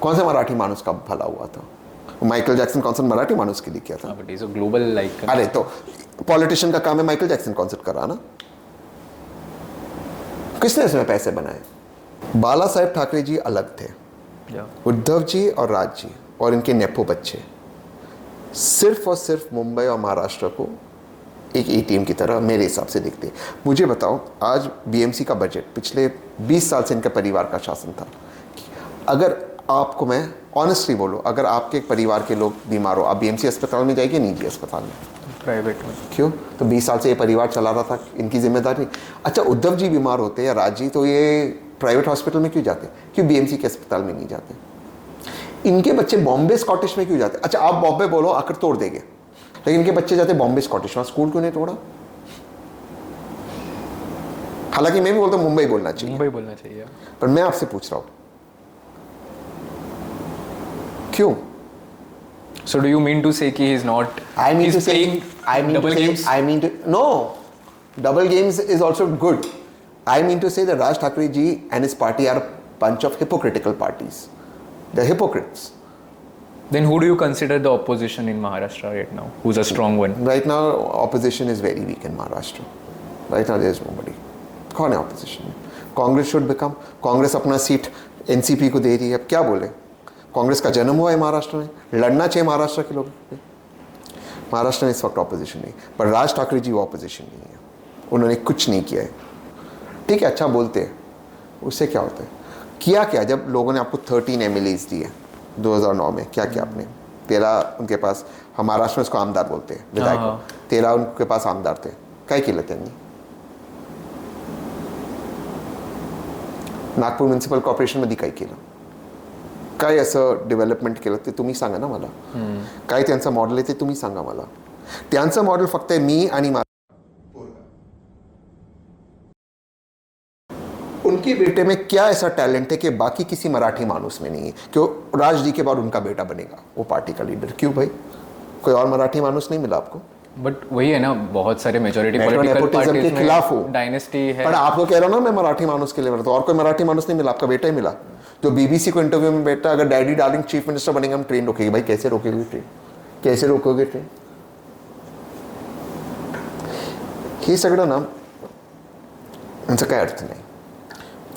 कौन से मराठी मानुस का भला हुआ था? माइकल जैक्सन कॉन्सर्ट मराठी मानुस के लिए किया था। But he's a global icon. अरे तो पॉलिटिशियन का काम है माइकल जैक्सन कॉन्सर्ट कराना। किसने इसमें पैसे बनाए? बाला साहेब ठाकरे जी अलग थे, उद्धव जी और राज जी और इनके नेपो बच्चे सिर्फ और सिर्फ मुंबई और महाराष्ट्र को एक एटीएम की तरह मेरे हिसाब से देखते हैं। मुझे बताओ, आज बीएमसी का बजट पिछले 20 साल से इनके परिवार का शासन था। अगर आपको मैं ऑनेस्टली बोलूं, अगर आपके परिवार के लोग बीमार हो, आप बीएमसी अस्पताल में जाएंगे, निजी अस्पताल में? प्राइवेट में। क्यों? तो 20 साल से ये परिवार चला रहा था, इनकी जिम्मेदारी। अच्छा, उद्धव जी बीमार होते या राज जी, तो ये प्राइवेट हॉस्पिटल में क्यों जाते? क्यों बीएमसी के अस्पताल में नहीं जाते? इनके बच्चे बॉम्बे स्कॉटिश में क्यों जाते? अच्छा, आप बॉम्बे बोलो, आकर तोड़ देंगे, लेकिन इनके बच्चे जाते बॉम्बे स्कॉटिश, वहां स्कूल क्यों नहीं तोड़ा? हालांकि मैं भी बोलता हूं मुंबई बोलना चाहिए, पर मैं आपसे पूछ रहा हूं क्यों? So do you mean to say कि he's not? No, double games is also good. I mean to say that Raj Thakre ji and his party are a bunch of hypocritical parties. They're hypocrites. Then who do you consider the opposition in Maharashtra right now? Who's a strong one? Right now, opposition is very weak in Maharashtra. Right now, there's nobody. कौन है opposition? Congress should become. Congress अपना seat NCP को दे रही है, अब क्या बोले? कांग्रेस का जन्म हुआ है महाराष्ट्र में, लड़ना चाहिए महाराष्ट्र के लोगों को। महाराष्ट्र में इस वक्त ऑपोजिशन नहीं, पर राज ठाकरे जी वो ऑपोजिशन नहीं है, उन्होंने कुछ नहीं किया है। ठीक है, अच्छा बोलते हैं, उससे क्या होता है? किया क्या? जब लोगों ने आपको 13 MLAs दिए 2009 में, क्या किया आपने? 13 उनके पास, हम महाराष्ट्र में उसको आमदार बोलते हैं, विधायक। 13 उनके पास आमदार थे, काय केलं त्यांनी? नागपूर म्युनिसिपल कॉर्पोरेशन मध्ये काय केलं? काय असं डेव्हलपमेंट केलं ते तुम्ही सांगा ना मला. काय त्यांचं मॉडेल आहे ते तुम्ही सांगा मला. त्यांचं मॉडेल फक्त मी आणि उनके बेटे में क्या ऐसा टैलेंट है कि बाकी किसी मराठी मानुस में नहीं है, क्यों राज जी के बाद उनका बेटा बनेगा वो पार्टी का लीडर? क्यों भाई, कोई और मराठी मानुस नहीं मिला आपको? बट वही है ना, बहुत सारे मेजॉरिटी पॉलिटिकल पार्टीज के खिलाफ हो, डायनेस्टी है। पर आपको कह रहा हूं ना मैं मराठी मानुस के लिए, तो और कोई मराठी मानुस नहीं मिला, आपका बेटा ही मिला जो बीबीसी को इंटरव्यू में बैठा, अगर डैडी डार्लिंग चीफ मिनिस्टर बनेंगे हम ट्रेन रोकेंगे। भाई कैसे रोकेंगे ट्रेन, कैसे रोकोगे ट्रेन? हे सगळं ना यांचं काय अर्थ नाही.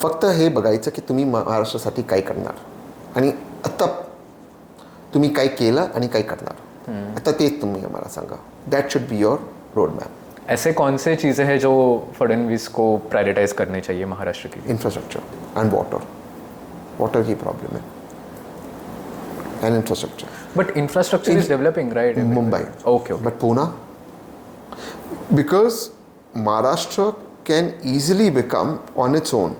फक्त हे बघायचं की तुम्ही महाराष्ट्रासाठी काय करणार आणि आता तुम्ही काय केलं आणि काय करणार, आता तेच तुम्ही आम्हाला सांगा. That should be your road map. ऐसे कौन से चीज़ें हैं जो फडणवीस को प्रायोरिटाइज करने चाहिए महाराष्ट्र की? Infrastructure and water. वाटर की प्रॉब्लम है and infrastructure. But infrastructure is developing right in Mumbai. Okay. But Poona, because Maharashtra can easily become on its own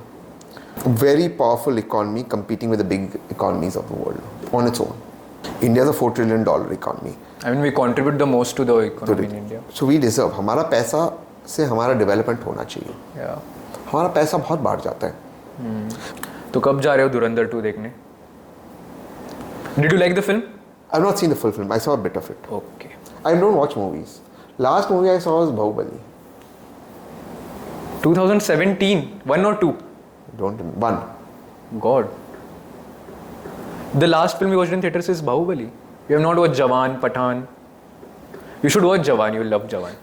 very powerful economy competing with the big economies of the world on its own. India is a $4 trillion economy. I mean, we contribute the most to the economy in India. So we deserve. हमारा पैसा से हमारा development होना चाहिए. Yeah. हमारा पैसा बहुत बाढ़ जाता है. तो कब जा रहे हो धुरंधर 2 देखने? Did you like the film? I've not seen the full film. I saw a bit of it. Okay. I don't watch movies. Last movie I saw was Bahubali. 2017, 1 or 2? Don't remember. One. God. The last film we watched in theaters is Bahubali. You have not watched Jawan, Pathan. You should watch Jawan. You will love Jawan.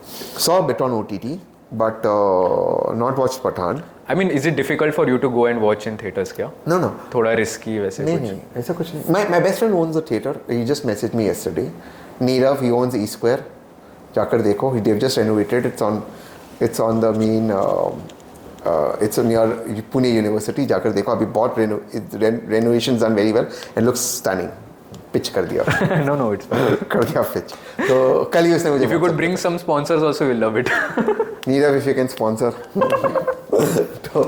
Saw a bit on OTT, but not watched Pathan. I mean, is it difficult for you to go and watch in theaters? क्या? No, no. थोड़ा risky वैसे नहीं कुछ? नहीं ऐसा कुछ नहीं. My best friend owns a theater. He just messaged me yesterday. Nirav, he owns E Square. जाकर देखो. They've just renovated. It's on the main. It's near Pune University. जाकर देखो. अभी बहुत renovations done very well and looks stunning. Pitch कर दिया. No, it's fine. कर दिया pitch. तो कल ही उसने मुझे. If you could bring some sponsors also, we'll love it. Nirav, if you can sponsor. तो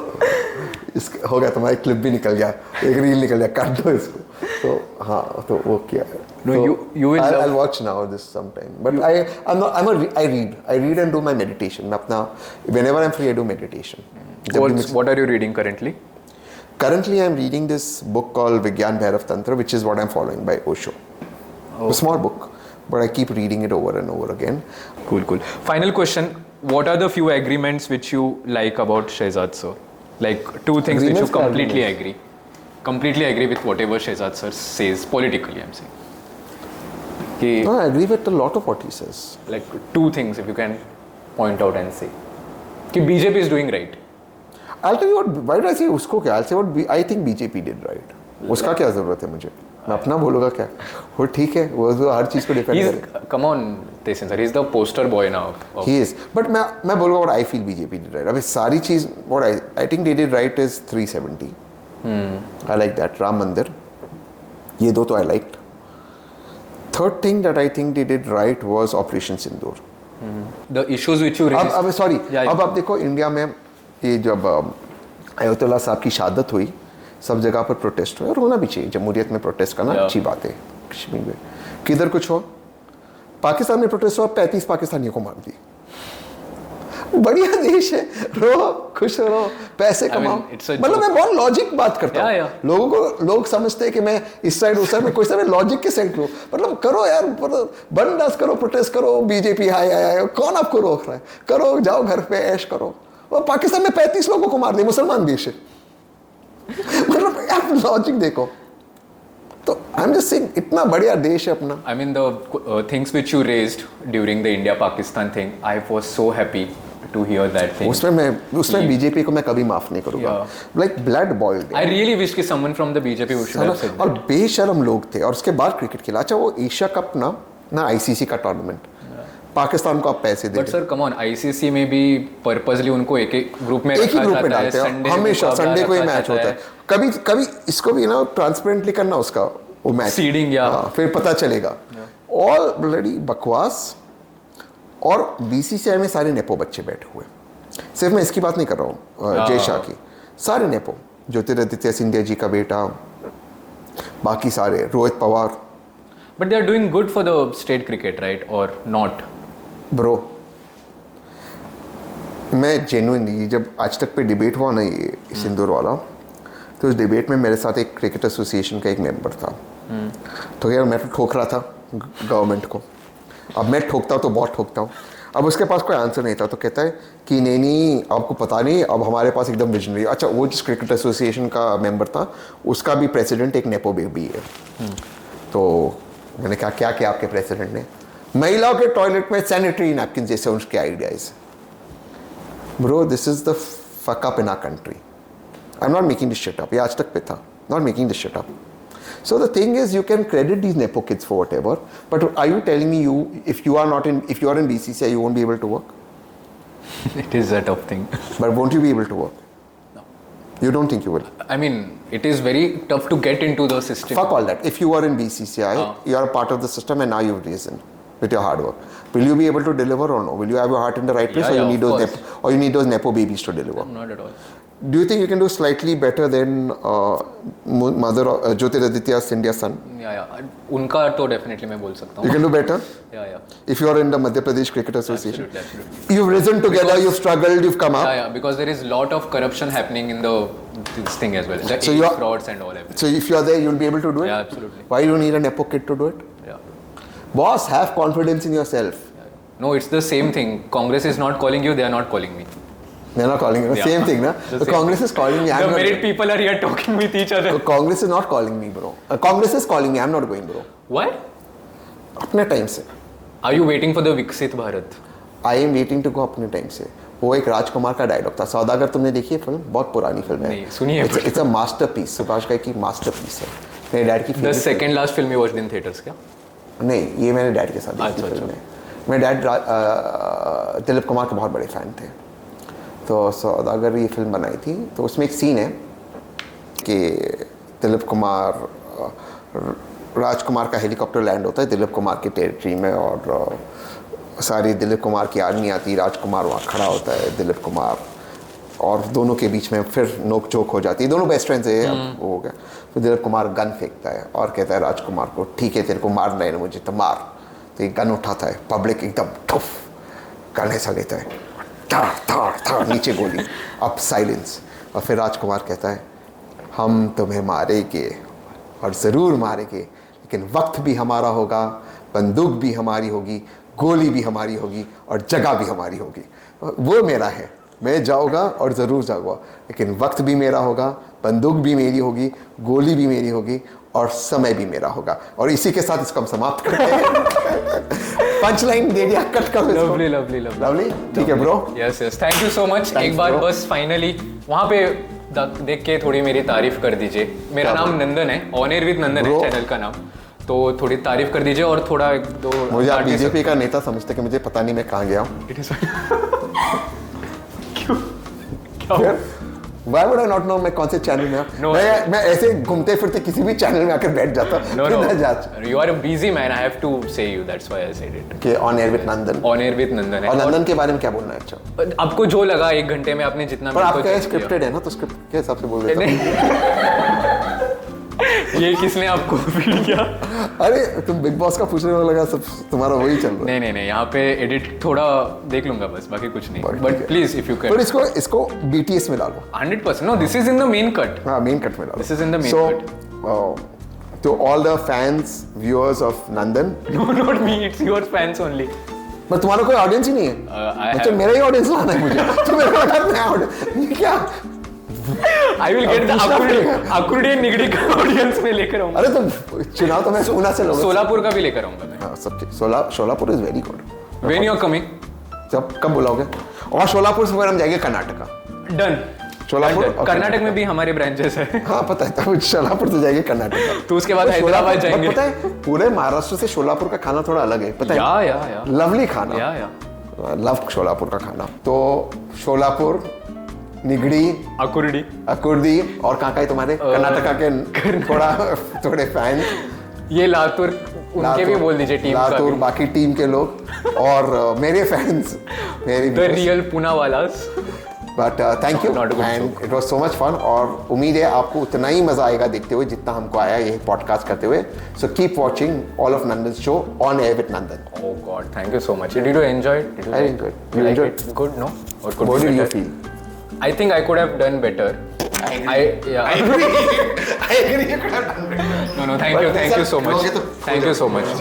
हो गया तुम्हारा क्लिप भी निकल गया, एक रील निकल गया, काट दो इसको. तो हाँ तो वो किया. No, you will. I'll watch now this sometime. But I read and do my meditation. मैं अपना whenever I'm free I do meditation. What are you reading currently? Currently I'm reading this book called Vigyan Bhairav Tantra, which is what I'm following by Osho. Oh. A small book, but I keep reading it over and over again. Cool. Final question. What are the few agreements which you like about Shehzad sir? Like 2 things which you completely agree. Completely agree with whatever Shehzad sir says politically, I'm saying. No, I agree with a lot of what he says. Like 2 things if you can point out and say. कि BJP is doing right. I'll tell you what. Why did I say उसको क्या? I'll say what I think BJP did right. उसका क्या जरूरत है मुझे? मैं अपना बोलूँगा क्या? वो ठीक है. वो हर चीज को डिफेंड करे. Come on, Tesin sir. He's the poster boy now. He is. But मैं बोलूँगा what I feel BJP did right. अभी सारी चीज what I think they did right is 370. I like that. Ram Mandir. ये 2 तो I liked. Third thing that I think they did right was Operation Sindoor. The issues which you raised. अब sorry. Yeah, अब आप देखो India में ये जब अयोतुल्ला साहब की शहादत हुई, सब जगह पर प्रोटेस्ट हुआ और होना भी चाहिए. जमहूरियत में प्रोटेस्ट करना अच्छी बात है. कश्मीर में किधर कुछ हो, पाकिस्तान में प्रोटेस्ट हुआ, 35 पाकिस्तानियों को मार दी. बढ़िया देश है, रहो खुश रहो, पैसे कमाओ. मतलब मैं बहुत लॉजिक बात करता हूँ. लोग समझते हैं कि मैं इस साइड उस साइड में कोई सारे लॉजिक के साइड लो. मतलब करो यार, बंदास करो, प्रोटेस्ट करो. बीजेपी हाय कौन आपको रोक रहा है? करो, जाओ घर पे ऐश करो. और पाकिस्तान में 35 लोगों को मार दिया, मुसलमान देश है. मतलब आप लॉजिक देखो. तो आई एम जस्ट सेइंग इतना बढ़िया देश है अपना. I mean the things which you raised during the India-Pakistan thing, I was so happy to hear that thing. उसमें बीजेपी को मैं कभी माफ नहीं करूंगा. Like blood boiled. I really wish कि someone from the BJP should have said that. और बेशर्म लोग थे. और उसके बाद क्रिकेट खेला. अच्छा वो एशिया कप ना ICC का टूर्नामेंट, पाकिस्तान को आप पैसे देते. But sir come on, ICC में भी पर्पसली उनको एक ग्रुप में एक ही ग्रुप में डालते हैं. हमेशा संडे को ही मैच होता है. कभी इसको भी ना ट्रांसपेरेंटली करना उसका वो मैच सीडिंग या फिर पता चलेगा. ऑल ब्लडी बकवास. और BCCI में सारे नेपो बच्चे बैठे हुए. सिर्फ मैं इसकी बात नहीं कर रहा हूँ, जय शाह की. सारे नेपो, ज्योतिरादित्य सिंधिया जी का बेटा, बाकी सारे, Rohit Pawar. But they are doing good for the state cricket, right और नॉट? ब्रो मैं जेन्युइनली जब आज तक पे डिबेट हुआ ना ये सिंदूर वाला, तो उस डिबेट में मेरे साथ एक क्रिकेट एसोसिएशन का एक मेंबर था. तो यार मैं तो ठोक रहा था गवर्नमेंट को. अब मैं ठोकता हूँ तो बहुत ठोकता हूँ. अब उसके पास कोई आंसर नहीं था. तो कहता है कि नहीं आपको पता नहीं, अब हमारे पास एकदम विजनरी. अच्छा वो जिस क्रिकेट एसोसिएशन का मेंबर था उसका भी प्रेसिडेंट एक नेपो बेबी है. तो मैंने कहा क्या क्या आपके प्रेसिडेंट ने? महिलाओं के टॉयलेट में सैनिटरी नैपकिन जैसे उनके ideas. Bro this is the fuck up in our country. I am not making this shit up. ये आज तक पे था. Not making this shit up. So the thing is, you can credit these nepo kids for whatever, but are you telling me if you are in BCCI, you won't be able to work? It is a tough thing. But won't you be able to work? No. You don't think you will? I mean, it is very tough to get into the system. Fuck all that. If you are in BCCI, you are a part of the system, and now you've risen with your hard work. Will you be able to deliver or no? Will you have your heart in the right place, or you need those nepo babies to deliver? Not at all. Do you think you can do slightly better than mother Jyotiraditya Scindia's son? या उनका तो definitely मैं बोल सकता You हूँ. can do better या if you are in the Madhya Pradesh Cricket Association. Absolutely. You've risen together, you've struggled, you've come up. Yeah, because there is lot of corruption happening in this thing as well. The So you are- frauds and all everything. So if you are there, you'll be able to do it. Yeah, absolutely. Why you need an Epo kid to do it? Yeah. Boss, have confidence in yourself. No, it's the same thing. Congress is not calling you, they are not calling me. They're not calling you. Yeah. Same thing, na? The The same Congress is calling me. The I'm not. married people are here talking with each other. Congress is not calling me, bro. Congress is calling me. I'm not going, bro. Why? अपने time से. Are you waiting for the Viksit Bharat? I am waiting to go अपने time से. वो एक राजकुमार का dialogue था. सौदागर तुमने देखी है फिल्म? बहुत पुरानी फिल्म है. नहीं, सुनी है. It's a masterpiece. Subhash Ghai की masterpiece है. मेरे डैड की The favorite second last film you watched in theaters क्या? film. नहीं, ये मेरे डैड के साथ देखी अच्छा, फिल्म है. मेरे डैड दिलीप कुमार के बहुत बड़े फैन थे. तो सौदागर ये फिल्म बनाई थी. तो उसमें एक सीन है कि दिलीप कुमार राजकुमार का हेलीकॉप्टर लैंड होता है दिलीप कुमार की टेरिटरी में और सारी दिलीप कुमार की आर्मी आती. राजकुमार वहाँ खड़ा होता है, दिलीप कुमार, और दोनों के बीच में फिर नोक झोंक हो जाती है. दोनों बेस्ट फ्रेंड्स है. अब वो हो गया. तो दिलीप कुमार गन फेंकता है और कहता है राजकुमार को, ठीक है तेरे को मारना है मुझे तो मार. तो एक गन उठाता है. पब्लिक एकदम ठुफ गन ऐसा लेता है, थार थार थार, नीचे गोली. अब साइलेंस. और फिर राजकुमार कहता है हम तुम्हें मारेंगे और ज़रूर मारेंगे, लेकिन वक्त भी हमारा होगा, बंदूक भी हमारी होगी, गोली भी हमारी होगी और जगह भी हमारी होगी. वो मेरा है. मैं जाऊँगा और ज़रूर जाऊँगा, लेकिन वक्त भी मेरा होगा, बंदूक भी मेरी होगी, गोली भी मेरी होगी और समय भी मेरा होगा. और इसी के साथ इसको हम समाप्त करते हैं. पंच लाइन दे दिया, कट कर. Lovely, lovely, lovely. लवली. ठीक है bro. Yes, yes. Thank you so much. Thanks, एक बार bro. बस फाइनली वहाँ पे देख के थोड़ी मेरी तारीफ कर दीजिए. मेरा क्या नाम नंदन है, ऑन एयर विद नंदन है Bro. चैनल का नाम. तो थोड़ी तारीफ कर दीजिए और थोड़ा एक दो. मुझे आप बीजेपी का नेता समझते कि मुझे पता नहीं मैं कहाँ गया हूँ. It is क्यों? क्या हुआ? Why would I not know मैं कौन से चैनल में हूँ? No. मैं ऐसे घूमते फिरते किसी भी चैनल में आकर बैठ जाता. No, फिर no. न जाच. You are a busy man. I have to say you. That's why I said it. कि on air with Nandan. On air with Nandan है. और नंदन के बारे में क्या बोलना है? अच्छा. आपको जो लगा 1 घंटे में आपने जितना पर मेरे को आपका जज किया. स्क्रिप्टेड है ना, तो स्क्रिप्ट के हिसाब से बोल देता हूँ. नहीं. ये किसने आपको फीड किया? अरे तुम बिग बॉस का पूछने वाला लगा, सब तुम्हारा वही चल रहा है. नहीं यहाँ पे एडिट थोड़ा देख लूंगा बस, बाकी कुछ नहीं. ठीक बट है. Please if you can. पर इसको BTS में डालो. 100%. No, this is in the main cut. हाँ, मेन कट में डालो. This is in the main cut. To all the fans, viewers of Nandan, No, not me. It's your fans only. पर तुम्हारा कोई ऑडियंस ही नहीं है. I अच्छा, have. मेरा ही ऑडियंस लाना है मुझे. तो मेरा लगा नया ऑडियंस. ये क्या? I will get the दूसरा फिल्म Akurdi निगड़ी का ऑडियंस में लेकर आऊंगा. अरे तो चुनाव तो मैं ऊना से लूंगा. सोलापुर का भी लेकर आऊंगा मैं. हाँ, सब ठीक. Sholapur is very good. When you are coming? कब बुलाओगे? और शोलापुर से फिर हम जाएंगे कर्नाटका. Done. शोलापुर Done. कर्नाटक में भी हमारे ब्रांचेस है. हाँ पता है. तो शोलापुर से जाएंगे कर्नाटका. तो उसके बाद हैदराबाद जाएंगे. पता है पूरे महाराष्ट्र से शोलापुर का खाना थोड़ा अलग है. पता है. या लवली खाना. या लव शोलापुर का खाना. तो शोलापुर, निगड़ी, अकुर्दी और कहाँ का है तुम्हारे कर्नाटका के थोड़े फैन. ये लातूर उनके भी बोल दीजिए टीम का. लातूर, बाकी टीम के लोग और मेरे फैंस, मेरी the real Poona wallahs. But thank you and it was so much fun. और उम्मीद है आपको उतना ही मजा आएगा देखते हुए जितना हमको आया ये पॉडकास्ट करते हुए. So keep watching all of Nandan show on air with Nandan. Oh God, thank you so much. Did you enjoy it? I enjoyed. You enjoyed it? Good, no? Or could What be did you better? feel? I think I could have done better. I agree. I agree. You could have done better. No, thank you so much. लोगे तो Thank you so much.